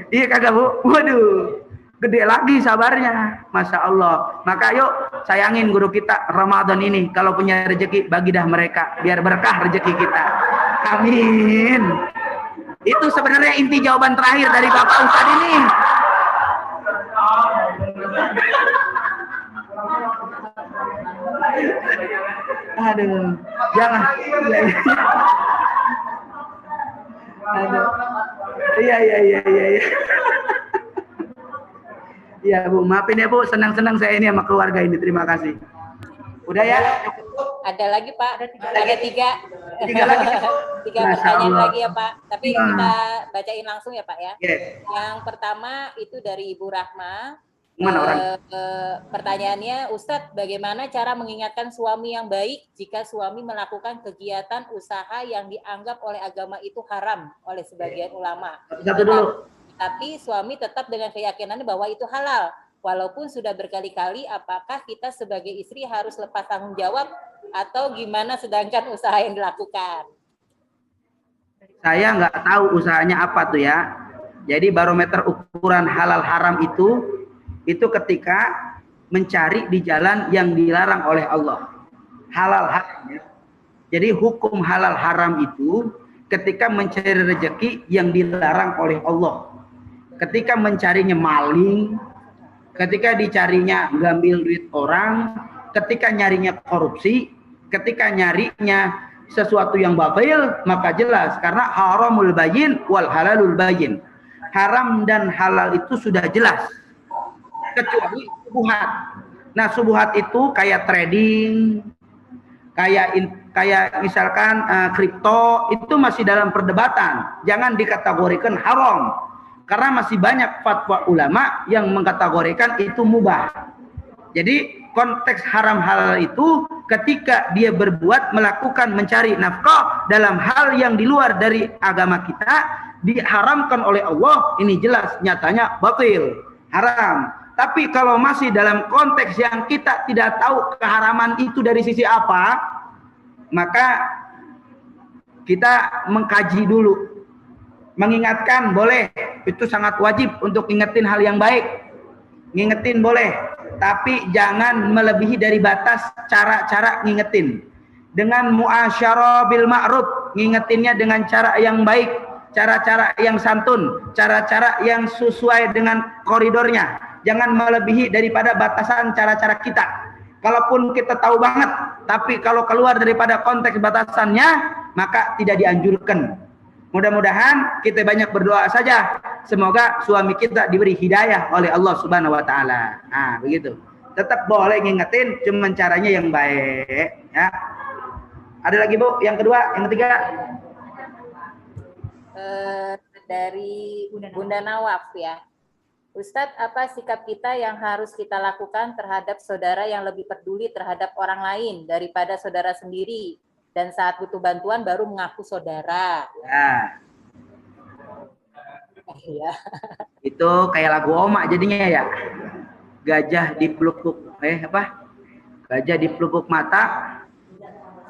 Iya kagak Bu? Waduh, gede lagi sabarnya, Masya Allah. Maka yuk sayangin guru kita Ramadan ini. Kalau punya rezeki bagi dah mereka, biar berkah rezeki kita. Amin. Itu sebenarnya inti jawaban terakhir dari Bapak Ustadz ini. Aduh, jangan. Aduh. Iya. Iya Bu, maafin ya Bu, senang-senang saya ini sama keluarga ini. Terima kasih. Udah ya? Ada lagi Pak, ada tiga lagi. Tiga pertanyaan lagi ya Pak. Tapi kita bacain langsung ya Pak ya. Yes. Yang pertama itu dari Ibu Rahma. Mana orang? Pertanyaannya, Ustadz, bagaimana cara mengingatkan suami yang baik jika suami melakukan kegiatan usaha yang dianggap oleh agama itu haram oleh sebagian ulama? Satu dulu. Tapi suami tetap dengan keyakinannya bahwa itu halal. Walaupun sudah berkali-kali, apakah kita sebagai istri harus lepas tanggung jawab atau gimana sedangkan usaha yang dilakukan? Saya nggak tahu usahanya apa tuh ya. Jadi barometer ukuran halal haram itu ketika mencari di jalan yang dilarang oleh Allah. Halal haram ya. Jadi hukum halal haram itu ketika mencari rezeki yang dilarang oleh Allah. Ketika mencarinya maling, ketika dicarinya ngambil duit orang, ketika nyarinya korupsi, ketika nyarinya sesuatu yang batil, maka jelas karena haramul bayyin wal halalul bayyin. Haram dan halal itu sudah jelas. Kecuali subuhat. Nah, subuhat itu kayak trading, kayak misalkan kripto, itu masih dalam perdebatan. Jangan dikategorikan haram. Karena masih banyak fatwa ulama yang mengkategorikan itu mubah. Jadi konteks haram halal itu ketika dia berbuat, melakukan, mencari nafkah dalam hal yang di luar dari agama kita, diharamkan oleh Allah, ini jelas nyatanya batil, haram. Tapi kalau masih dalam konteks yang kita tidak tahu keharaman itu dari sisi apa, maka kita mengkaji dulu. Mengingatkan boleh, itu sangat wajib untuk ingetin hal yang baik. Ngingetin boleh, tapi jangan melebihi dari batas cara-cara ngingetin. Dengan muasyarah bil ma'ruf, ngingetinnya dengan cara yang baik, cara-cara yang santun, cara-cara yang sesuai dengan koridornya. Jangan melebihi daripada batasan cara-cara kita. Kalaupun kita tahu banget, tapi kalau keluar daripada konteks batasannya, maka tidak dianjurkan. Mudah-mudahan kita banyak berdoa saja. Semoga suami kita diberi hidayah oleh Allah Subhanahu wa taala. Nah, begitu. Tetap boleh ngingetin, cuman caranya yang baik, ya. Ada lagi, Bu? Yang kedua, yang ketiga? Dari Bunda Nawaf ya. Ustadz, apa sikap kita yang harus kita lakukan terhadap saudara yang lebih peduli terhadap orang lain daripada saudara sendiri? Dan saat butuh bantuan baru mengaku saudara. Ya. Itu kayak lagu Oma jadinya ya. Gajah di pelupuk Gajah di pelupuk mata,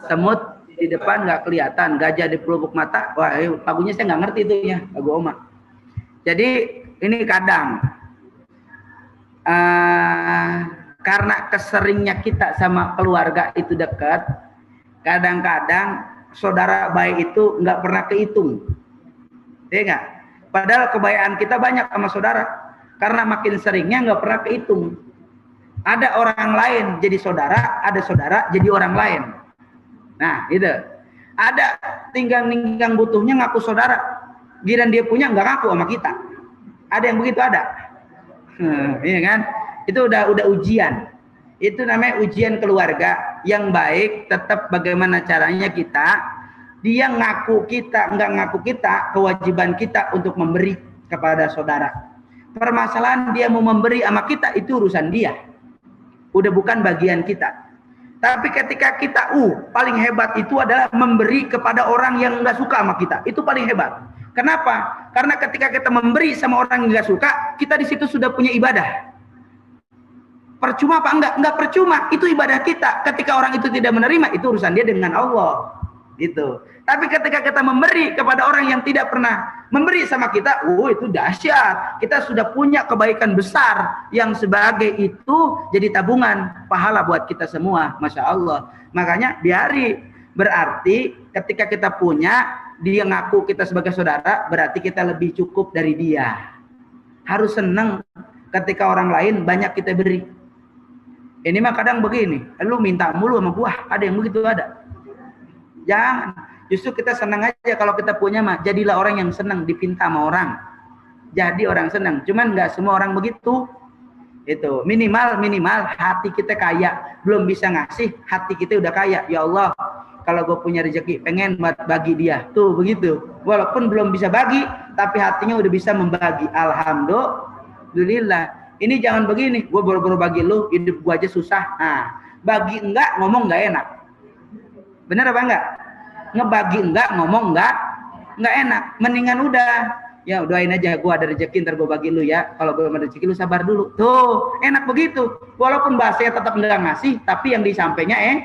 semut di depan nggak kelihatan. Gajah di pelupuk mata. Wah, lagunya saya nggak ngerti itu ya, lagu Oma. Jadi ini kadang karena keseringnya kita sama keluarga itu dekat. Kadang-kadang saudara baik itu nggak pernah kehitung, ya nggak? Padahal kebaikan kita banyak sama saudara, karena makin seringnya nggak pernah kehitung. Ada orang lain jadi saudara, ada saudara jadi orang lain. Nah, itu. Ada tinggal butuhnya ngaku saudara, giliran dia punya nggak ngaku sama kita. Ada yang begitu ada, iya kan? Itu udah ujian. Itu namanya ujian keluarga. Yang baik tetap bagaimana caranya dia ngaku kita, enggak ngaku kita, kewajiban kita untuk memberi kepada saudara. Permasalahan dia mau memberi sama kita, itu urusan dia, udah bukan bagian kita. Tapi ketika kita paling hebat itu adalah memberi kepada orang yang enggak suka sama kita, itu paling hebat. Kenapa? Karena ketika kita memberi sama orang yang enggak suka, kita di situ sudah punya ibadah. Percuma apa enggak? Enggak percuma. Itu ibadah kita. Ketika orang itu tidak menerima, itu urusan dia dengan Allah. Gitu. Tapi ketika kita memberi kepada orang yang tidak pernah memberi sama kita, itu dahsyat. Kita sudah punya kebaikan besar yang sebagai itu jadi tabungan pahala buat kita semua. Masya Allah. Makanya biari. Berarti ketika kita punya, dia ngaku kita sebagai saudara, berarti kita lebih cukup dari dia. Harus senang ketika orang lain banyak kita beri. Ini mah kadang begini, lu minta mulu sama gua, ada yang begitu ada. Jangan, justru kita senang aja kalau kita punya mah, jadilah orang yang senang dipinta sama orang. Jadi orang senang, cuman nggak semua orang begitu. Itu minimal hati kita kaya, belum bisa ngasih, hati kita udah kaya. Ya Allah, kalau gue punya rezeki, pengen buat bagi dia. Tuh begitu. Walaupun belum bisa bagi, tapi hatinya udah bisa membagi. Alhamdulillah. Ini jangan begini, gue baru-baru bagi lu, hidup gue aja susah. Nah, bagi enggak, ngomong enggak enak. Bener apa enggak? Ngebagi enggak, ngomong enggak enak. Mendingan udah, ya doain aja gue ada rezeki, ntar gue bagi lu ya. Kalau belum ada rezeki lu sabar dulu. Tuh, enak begitu. Walaupun bahasanya tetap enggak ngasih, tapi yang disampainya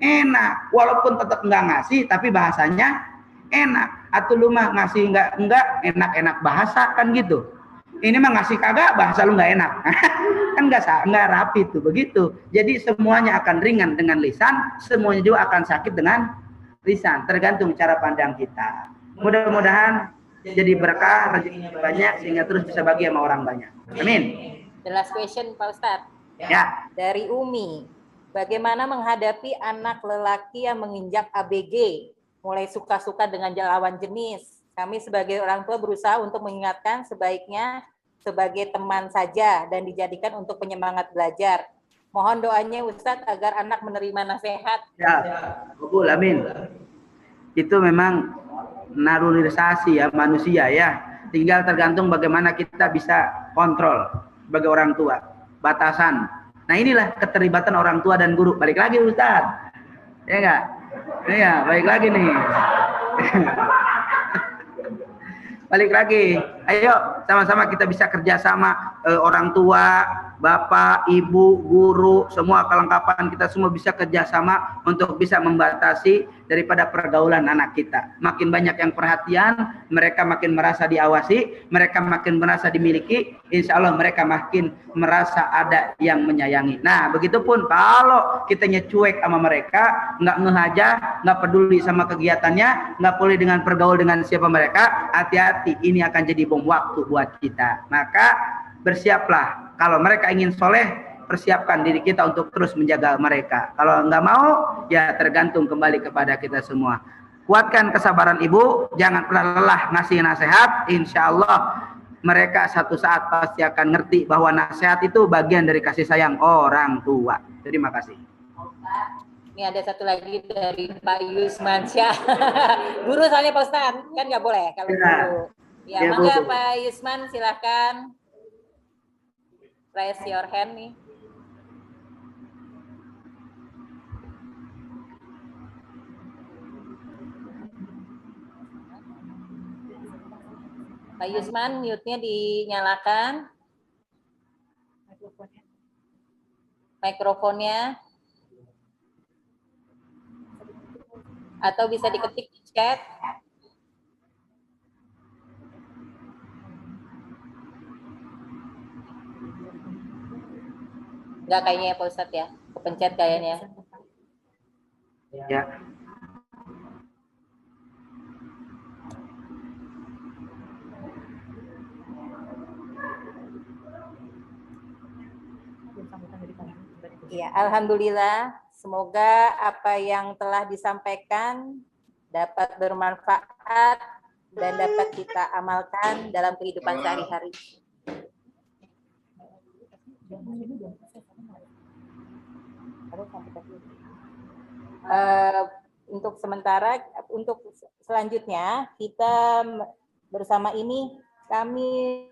enak. Walaupun tetap enggak ngasih, tapi bahasanya enak. Atau lu mah ngasih enggak enak bahasa kan gitu. Ini mah ngasih kagak, bahasa lu nggak enak. Kan nggak rapi tuh begitu. Jadi semuanya akan ringan dengan lisan, semuanya juga akan sakit dengan lisan. Tergantung cara pandang kita. Mudah-mudahan jadi berkah, rezekinya banyak sehingga terus bisa bagi sama orang banyak. Amin. The last question Pak Ustadz. Ya. Dari Umi. Bagaimana menghadapi anak lelaki yang menginjak ABG, mulai suka-suka dengan lawan jenis? Kami sebagai orang tua berusaha untuk mengingatkan sebaiknya sebagai teman saja dan dijadikan untuk penyemangat belajar. Mohon doanya Ustadz agar anak menerima nasihat. Ya, amin. Itu memang naturalisasi ya manusia ya. Tinggal tergantung bagaimana kita bisa kontrol sebagai orang tua. Batasan. Nah inilah keterlibatan orang tua dan guru. Balik lagi Ustaz. Ya enggak? Iya, balik lagi nih. Balik lagi, ayo sama-sama kita bisa kerjasama, orang tua, bapak, ibu, guru, semua kelengkapan kita semua bisa kerjasama untuk bisa membatasi daripada pergaulan anak kita. Makin banyak yang perhatian, mereka makin merasa diawasi, mereka makin merasa dimiliki, insya Allah mereka makin merasa ada yang menyayangi. Nah, begitupun kalau kitanya cuek sama mereka, nggak ngehaja, nggak peduli sama kegiatannya, nggak peduli dengan pergaul dengan siapa mereka, hati-hati, ini akan jadi bom waktu buat kita. Maka bersiaplah, kalau mereka ingin soleh, persiapkan diri kita untuk terus menjaga mereka. Kalau nggak mau, ya tergantung kembali kepada kita semua. Kuatkan kesabaran ibu, jangan pernah lelah ngasih nasihat. Insya Allah mereka satu saat pasti akan ngerti bahwa nasihat itu bagian dari kasih sayang orang tua. Terima kasih. Ini ada satu lagi dari Pak Yusman Syah. Guru soalnya Pak Ustadz, kan nggak boleh kalau guru. Ya, maka Pak Yusman silahkan raise your hand nih. Pak Yusman, mute-nya dinyalakan. Mikrofonnya. Atau bisa diketik di chat. Enggak kayaknya ya Pak Ustadz ya. Kepencet kayaknya. Ya. Ya, alhamdulillah. Semoga apa yang telah disampaikan dapat bermanfaat dan dapat kita amalkan dalam kehidupan sehari-hari. Untuk sementara, untuk selanjutnya kita bersama ini kami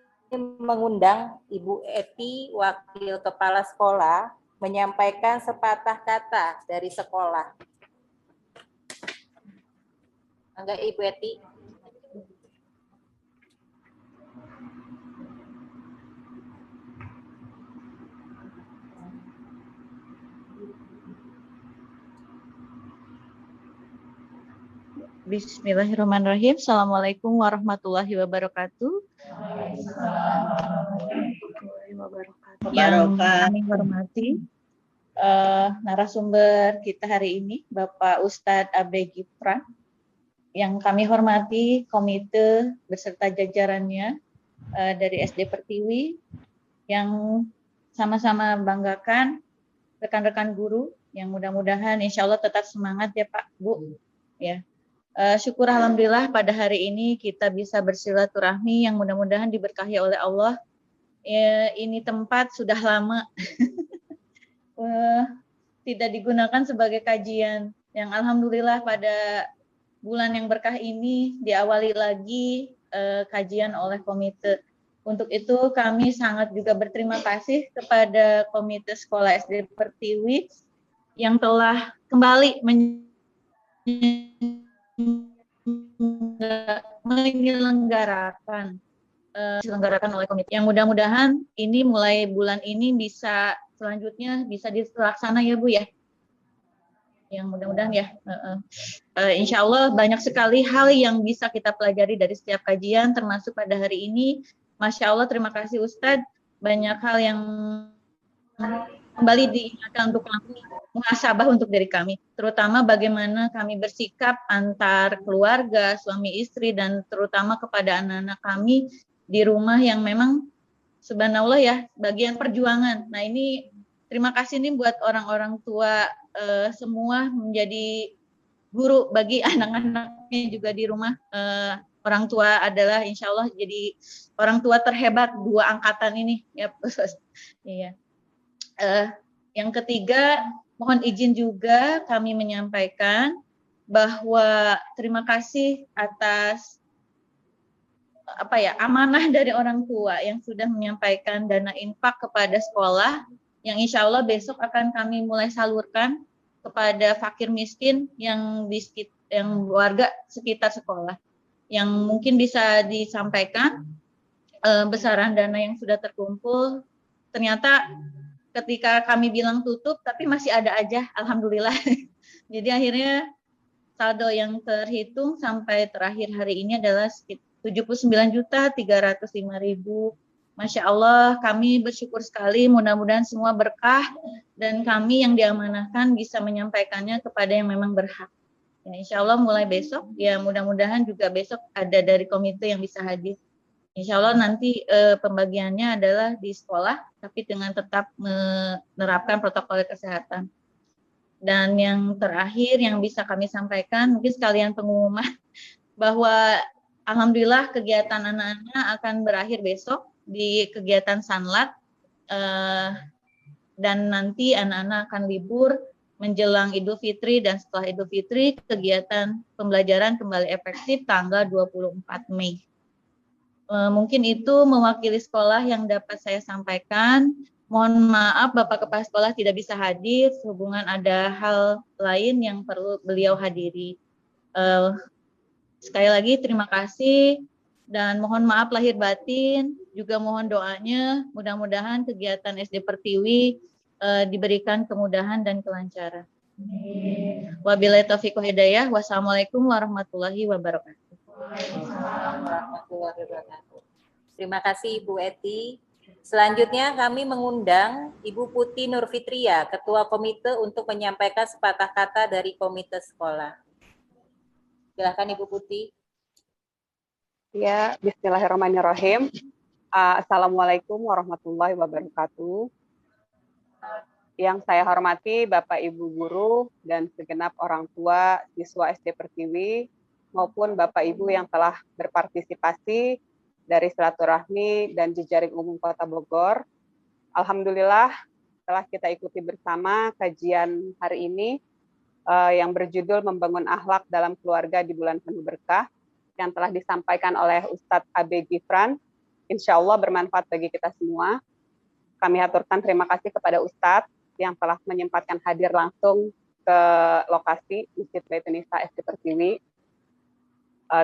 mengundang Ibu Eti, Wakil Kepala Sekolah, menyampaikan sepatah kata dari sekolah. Enggak Ibu Eti? Bismillahirrahmanirrahim. Assalamualaikum warahmatullahi wabarakatuh. Yang kami hormati narasumber kita hari ini, Bapak Ustadz Abe Gifran. Yang kami hormati komite beserta jajarannya dari SD Pertiwi, yang sama-sama banggakan rekan-rekan guru yang mudah-mudahan insya Allah tetap semangat ya Pak, Bu. Ya. Syukur alhamdulillah pada hari ini kita bisa bersilaturahmi yang mudah-mudahan diberkahi oleh Allah. Ini tempat sudah lama tidak digunakan sebagai kajian, yang alhamdulillah pada bulan yang berkah ini diawali lagi kajian oleh komite. Untuk itu kami sangat juga berterima kasih kepada komite sekolah SD Pertiwi yang telah kembali menyelenggarakan oleh komite, yang mudah-mudahan ini mulai bulan ini bisa selanjutnya bisa dilaksana ya Bu ya, yang mudah-mudahan ya insya Allah banyak sekali hal yang bisa kita pelajari dari setiap kajian, termasuk pada hari ini. Masya Allah, terima kasih Ustadz, banyak hal yang kembali diingatkan untuk kami, muhasabah untuk diri kami, terutama bagaimana kami bersikap antar keluarga, suami istri, dan terutama kepada anak-anak kami di rumah yang memang subhanallah ya, bagian perjuangan. Nah ini terima kasih nih buat orang-orang tua semua menjadi guru bagi anak-anaknya juga di rumah. Orang tua adalah insya Allah jadi orang tua terhebat dua angkatan ini ya. Iya. Yang ketiga, mohon izin juga kami menyampaikan bahwa terima kasih atas amanah dari orang tua yang sudah menyampaikan dana infak kepada sekolah yang insya Allah besok akan kami mulai salurkan kepada fakir miskin yang yang warga sekitar sekolah, yang mungkin bisa disampaikan besaran dana yang sudah terkumpul. Ternyata ketika kami bilang tutup, tapi masih ada aja, alhamdulillah. Jadi akhirnya saldo yang terhitung sampai terakhir hari ini adalah 79.305.000. Masya Allah, kami bersyukur sekali, mudah-mudahan semua berkah dan kami yang diamanahkan bisa menyampaikannya kepada yang memang berhak. Ya, insya Allah mulai besok, ya mudah-mudahan juga besok ada dari komite yang bisa hadir. Insya Allah nanti pembagiannya adalah di sekolah, tapi dengan tetap menerapkan protokol kesehatan. Dan yang terakhir yang bisa kami sampaikan, mungkin sekalian pengumuman, bahwa alhamdulillah kegiatan anak-anak akan berakhir besok di kegiatan Sanlat, dan nanti anak-anak akan libur menjelang Idul Fitri, dan setelah Idul Fitri kegiatan pembelajaran kembali efektif tanggal 24 Mei. Mungkin itu mewakili sekolah yang dapat saya sampaikan. Mohon maaf Bapak Kepala Sekolah tidak bisa hadir, sehubungan ada hal lain yang perlu beliau hadiri. Sekali lagi terima kasih dan mohon maaf lahir batin, juga mohon doanya mudah-mudahan kegiatan SD Pertiwi diberikan kemudahan dan kelancaran. Wabillahi taufiq wal hidayah. Wassalamualaikum warahmatullahi wabarakatuh. Terima kasih Ibu Eti. Selanjutnya kami mengundang Ibu Putih Nurfitria, Ketua Komite, untuk menyampaikan sepatah kata dari Komite Sekolah. Silakan Ibu Putih. Ya, bismillahirrahmanirrahim. Assalamualaikum warahmatullahi wabarakatuh. Yang saya hormati Bapak Ibu guru dan segenap orang tua siswa SD Pertiwi maupun Bapak Ibu yang telah berpartisipasi dari silaturahmi dan jejaring umum Kota Bogor. Alhamdulillah telah kita ikuti bersama kajian hari ini yang berjudul Membangun Akhlak dalam Keluarga di Bulan Penuh Berkah, yang telah disampaikan oleh Ustadz Abe Gifran. Insya Allah bermanfaat bagi kita semua. Kami aturkan terima kasih kepada Ustadz yang telah menyempatkan hadir langsung ke lokasi Masjid Baitun Nisa SD Pertiwi.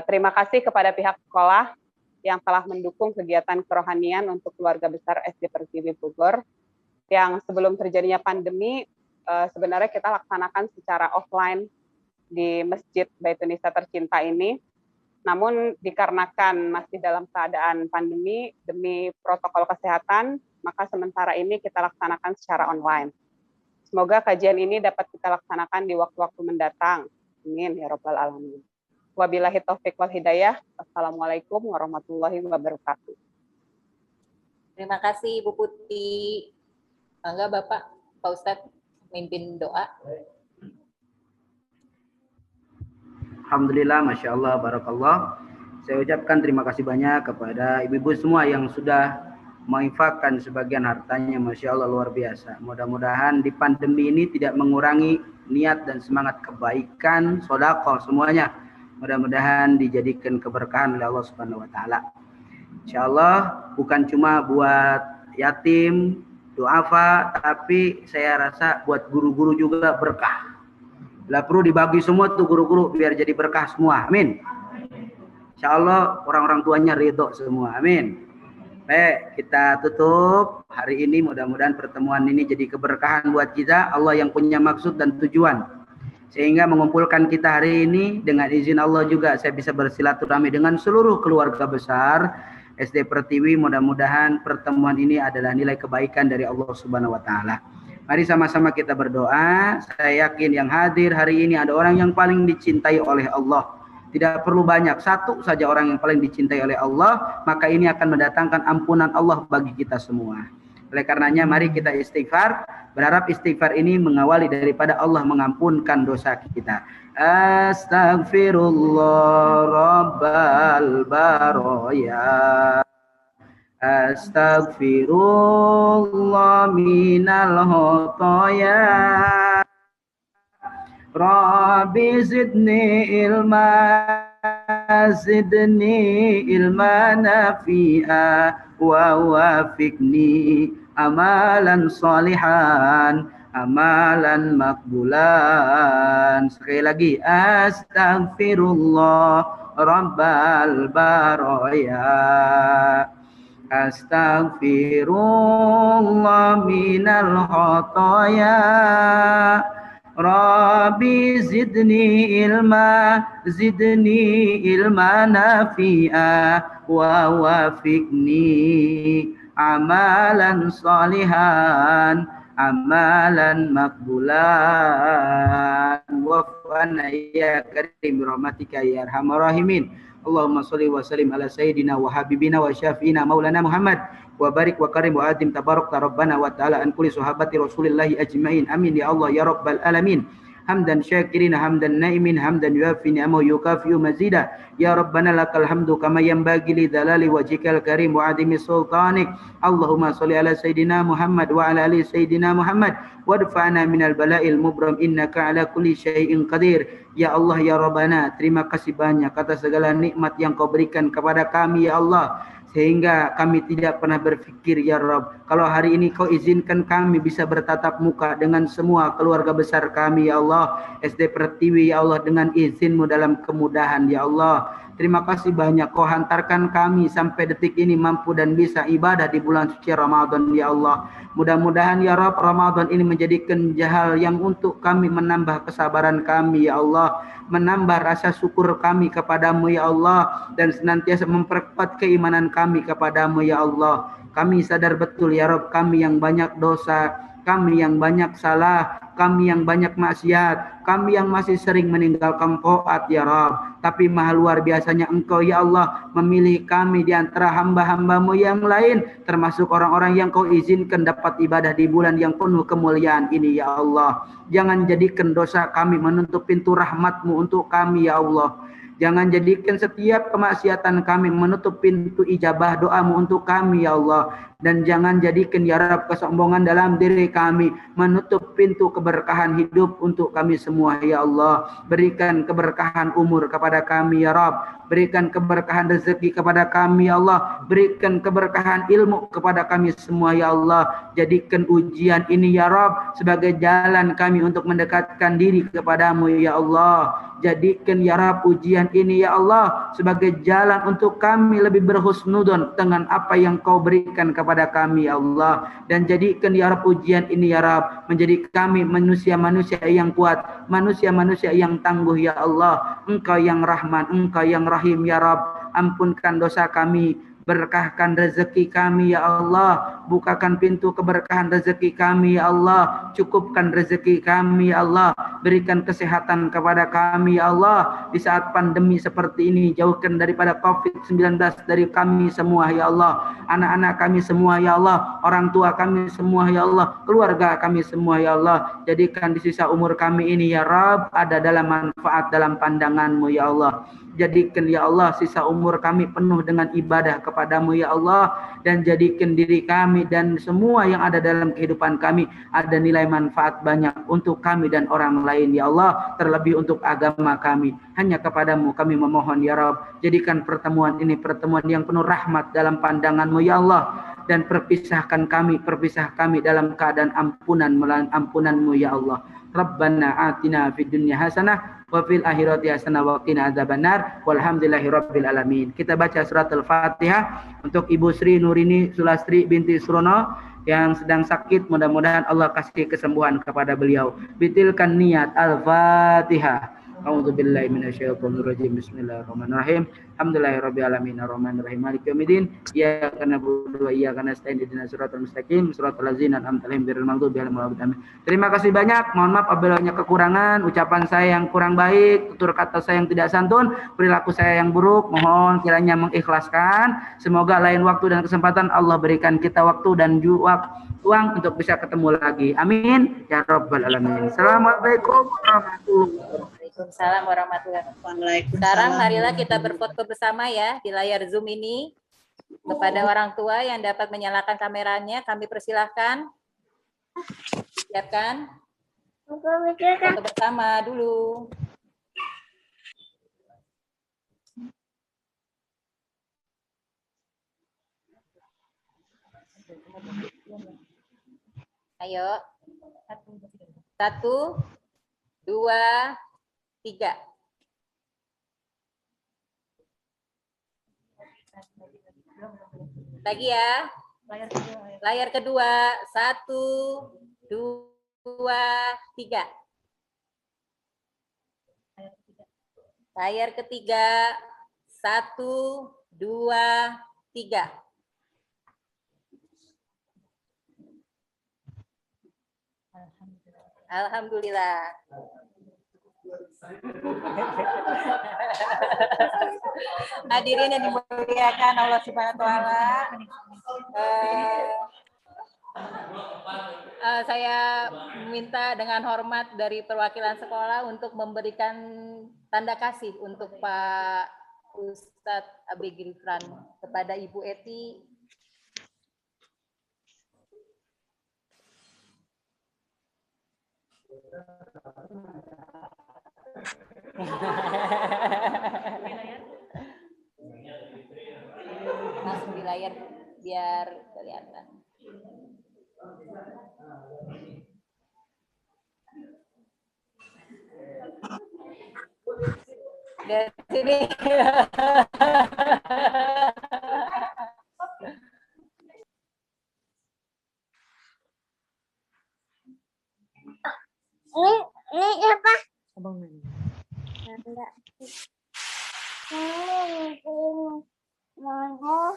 Terima kasih kepada pihak sekolah yang telah mendukung kegiatan kerohanian untuk keluarga besar SD Pertiwi Bogor, yang sebelum terjadinya pandemi sebenarnya kita laksanakan secara offline di Masjid Baitun Nisa tercinta ini. Namun dikarenakan masih dalam keadaan pandemi, demi protokol kesehatan, maka sementara ini kita laksanakan secara online. Semoga kajian ini dapat kita laksanakan di waktu-waktu mendatang. Amin ya rabbal alamin. Wabillahi taufiq wal hidayah. Assalamualaikum warahmatullahi wabarakatuh. Terima kasih Ibu Putih. Bangga Bapak, Pak Ustadz mimpin doa. Alhamdulillah, Masya Allah, Barakallah. Saya ucapkan terima kasih banyak kepada ibu-ibu semua yang sudah menginfakkan sebagian hartanya. Masya Allah, luar biasa. Mudah-mudahan di pandemi ini tidak mengurangi niat dan semangat kebaikan, sedekah semuanya. Mudah-mudahan dijadikan keberkahan oleh Allah Subhanahu wa Ta'ala. Insya Allah bukan cuma buat yatim, duafa, tapi saya rasa buat guru-guru juga berkah. Bila perlu dibagi semua tuh guru-guru biar jadi berkah semua. Amin. Insya Allah orang-orang tuanya ridho semua. Amin. Baik, kita tutup hari ini. Mudah-mudahan pertemuan ini jadi keberkahan buat kita. Allah yang punya maksud dan tujuan. Sehingga mengumpulkan kita hari ini dengan izin Allah juga saya bisa bersilaturahmi dengan seluruh keluarga besar SD Pertiwi. Mudah-mudahan pertemuan ini adalah nilai kebaikan dari Allah Subhanahu wa Ta'ala. Mari sama-sama kita berdoa. Saya yakin yang hadir hari ini ada orang yang paling dicintai oleh Allah. Tidak perlu banyak, satu saja orang yang paling dicintai oleh Allah, maka ini akan mendatangkan ampunan Allah bagi kita semua. Oleh karenanya mari kita istighfar, berharap istighfar ini mengawali daripada Allah mengampunkan dosa kita. Astaghfirullah rabbal baraya. Astaghfirullah minal khotoya. Rabbi zidni ilma nafi'a wa wafiqni amalan salihan, amalan makbulan. Sekali lagi, astaghfirullah rabbal baraya, astaghfirullah minal khotoya, Rabbi zidni ilma nafi'a wa wafiqni amalan salihan, amalan makbulan. Wafana ya karim rahmatika ya arhamar rahimin. Allahumma sholli wa sallim ala sayyidina wa habibina wa syafi'ina maulana Muhammad wa barik wa karim wa adim tabarak rabbana wa ta'ala an kulli sahabati rasulillahi ajma'in. Amin ya Allah ya rabbal alamin. Hamdan syakirin, hamdan naimin, hamdan yuafi ni'amahu yukafi'u mazida. Ya Rabbana lakal hamdu kama yanbaghi li dhalali wajhikal karim wa adimi sultanik. Allahumma sholli ala Sayyidina Muhammad wa ala ali Sayyidina Muhammad wadfa'na minal bala'il mubram innaka ala kulli syai'in qadir. Ya Allah ya Rabbana, terima kasih banyak atas segala nikmat yang kau berikan kepada kami ya Allah, sehingga kami tidak pernah berpikir ya Rabb, kalau hari ini kau izinkan kami bisa bertatap muka dengan semua keluarga besar kami ya Allah, SD Pertiwi ya Allah, dengan izinmu dalam kemudahan ya Allah. Terima kasih banyak kau hantarkan kami sampai detik ini mampu dan bisa ibadah di bulan suci Ramadan ya Allah. Mudah-mudahan ya Rabb, Ramadan ini menjadikan hal yang untuk kami menambah kesabaran kami ya Allah, menambah rasa syukur kami kepadamu ya Allah, dan senantiasa memperkuat keimanan kami kepadamu ya Allah. Kami sadar betul ya Rabb, kami yang banyak dosa, kami yang banyak salah, kami yang banyak maksiat, kami yang masih sering meninggalkan taat ya Rabb. Tapi maha luar biasanya Engkau ya Allah memilih kami di antara hamba-hambamu yang lain, termasuk orang-orang yang kau izinkan dapat ibadah di bulan yang penuh kemuliaan ini ya Allah. Jangan jadikan dosa kami menutup pintu rahmat-Mu untuk kami ya Allah. Jangan jadikan setiap kemaksiatan kami menutup pintu ijabah doa-Mu untuk kami ya Allah. Dan jangan jadikan ya Rabb kesombongan dalam diri kami menutup pintu keberkahan hidup untuk kami semua ya Allah. Berikan keberkahan umur kepada kami ya Rabb, berikan keberkahan rezeki kepada kami ya Allah, berikan keberkahan ilmu kepada kami semua ya Allah. Jadikan ujian ini ya Rabb sebagai jalan kami untuk mendekatkan diri kepadamu ya Allah. Jadikan ya Rabb ujian ini ya Allah sebagai jalan untuk kami lebih berhusnudon dengan apa yang kau berikan kepada kami ya Allah. Dan jadikan ya Rabb ujian ini ya Rabb menjadi kami manusia-manusia yang kuat, manusia-manusia yang tangguh ya Allah. Engkau yang Rahman, Engkau yang Rahim ya Rabb. Ampunkan dosa kami, berkahkan rezeki kami ya Allah, bukakan pintu keberkahan rezeki kami ya Allah, cukupkan rezeki kami ya Allah, berikan kesehatan kepada kami ya Allah di saat pandemi seperti ini. Jauhkan daripada COVID-19 dari kami semua ya Allah, anak-anak kami semua ya Allah, orang tua kami semua ya Allah, keluarga kami semua ya Allah. Jadikan di sisa umur kami ini ya Rabb ada dalam manfaat dalam pandangan-Mu ya Allah. Jadikan ya Allah sisa umur kami penuh dengan ibadah kepadamu ya Allah, dan jadikan diri kami dan semua yang ada dalam kehidupan kami ada nilai manfaat banyak untuk kami dan orang lain ya Allah, terlebih untuk agama kami. Hanya kepadamu kami memohon ya Rabb, jadikan pertemuan ini pertemuan yang penuh rahmat dalam pandanganmu ya Allah, dan perpisah kami dalam keadaan ampunanmu ya Allah. Rabbana atina fid dunya hasanah wa fil akhirati hasanah wa qina adzabannar walhamdulillahirabbil alamin. Kita baca surat Al-Fatihah untuk Ibu Sri Nurini Sulastri binti Surono yang sedang sakit, mudah-mudahan Allah kasih kesembuhan kepada beliau. Bitilkan niat Al-Fatihah. A'udzubillahi minasyaitonirrajim. Bismillahirrahmanirrahim. Alhamdulillahirabbil alamin arrahmanirrahim maliki yaumiddin. Iyyaka na'budu wa iyyaka nasta'in ihdinas siratal mustaqim siratal ladzina an'amta alaihim ghairil maghdubi 'alaihim waladdallin. Terima kasih banyak. Mohon maaf apabila banyak kekurangan, ucapan saya yang kurang baik, tutur kata saya yang tidak santun, perilaku saya yang buruk, mohon kiranya mengikhlaskan. Semoga lain waktu dan kesempatan Allah berikan kita waktu dan uang untuk bisa ketemu lagi. Amin ya rabbal alamin. Assalamualaikum warahmatullahi wabarakatuh. Waalaikumsalam warahmatullahi wabarakatuh. Sekarang marilah kita berfoto bersama ya di layar Zoom ini. Kepada orang tua yang dapat menyalakan kameranya, kami persilahkan. Siapkan. Foto bersama dulu. Ayo. 1, 2, 3. Lagi ya. Layar kedua. 1, 2, 3. Layar ketiga. 1, 2, 3. Alhamdulillah. Hadirin yang dimuliakan Allah Subhanahu wa taala. Saya meminta dengan hormat dari perwakilan sekolah untuk memberikan tanda kasih untuk Pak Ustadz Abi Gilfran kepada Ibu Eti. Langsung di layar biar kelihatan. Dari sini. Ini apa? Abang nanya. Enggak. Mau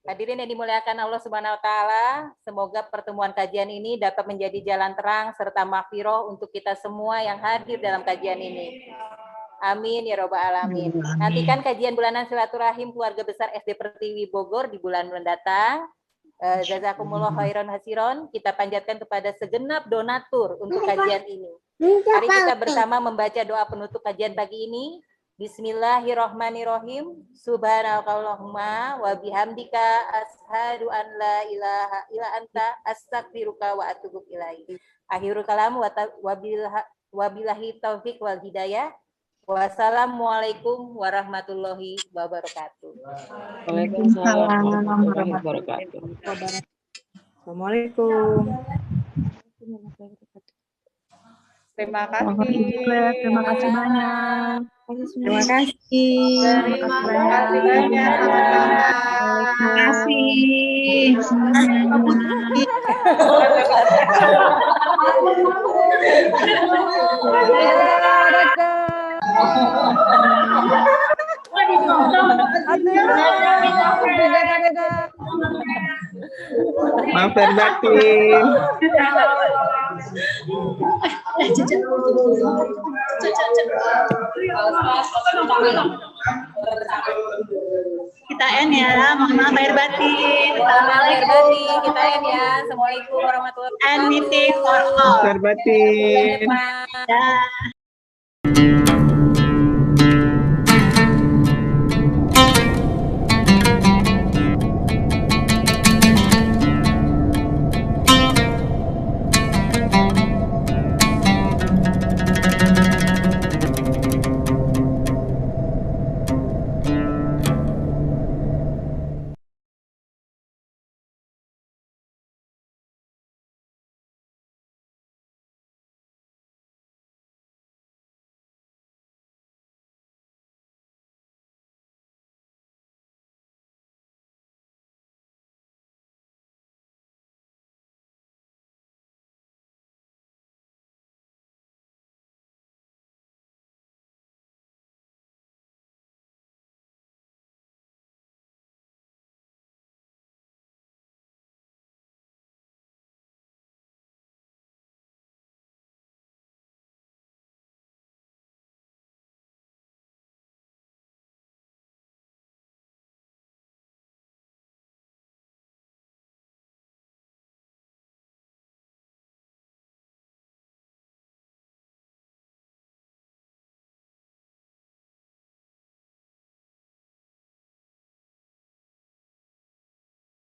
Hadirin yang dimuliakan Allah Subhanahu wa taala, semoga pertemuan kajian ini dapat menjadi jalan terang serta maghfirah untuk kita semua yang hadir dalam kajian ini. Amin ya robbal alamin. Nantikan kajian bulanan silaturahim keluarga besar SD Pertiwi Bogor di bulan mendatang. Jazakumullah khairan hasiron. Kita panjatkan kepada segenap donatur untuk kajian ini. Mari kita bersama membaca doa penutup kajian pagi ini. Bismillahirrahmanirrahim. Subhanakallahumma wa bihamdika asyhadu an la ilaha illa anta astaghfiruka wa atubu ilaik. Akhirul kalam wabillahi taufik wal hidayah. Wassalamualaikum warahmatullahi wabarakatuh. Waalaikumsalam warahmatullahi wabarakatuh. Assalamualaikum. Terima kasih. Terima kasih banyak. Terima kasih. Terima kasih banyak. Terima kasih. Maaf batin. Kita end ya, mohon maaf lahir batin. Assalamualaikum. Kita end ya. Assalamualaikum warahmatullahi wabarakatuh. And meeting for all. Lahir batin. Bye. Dah.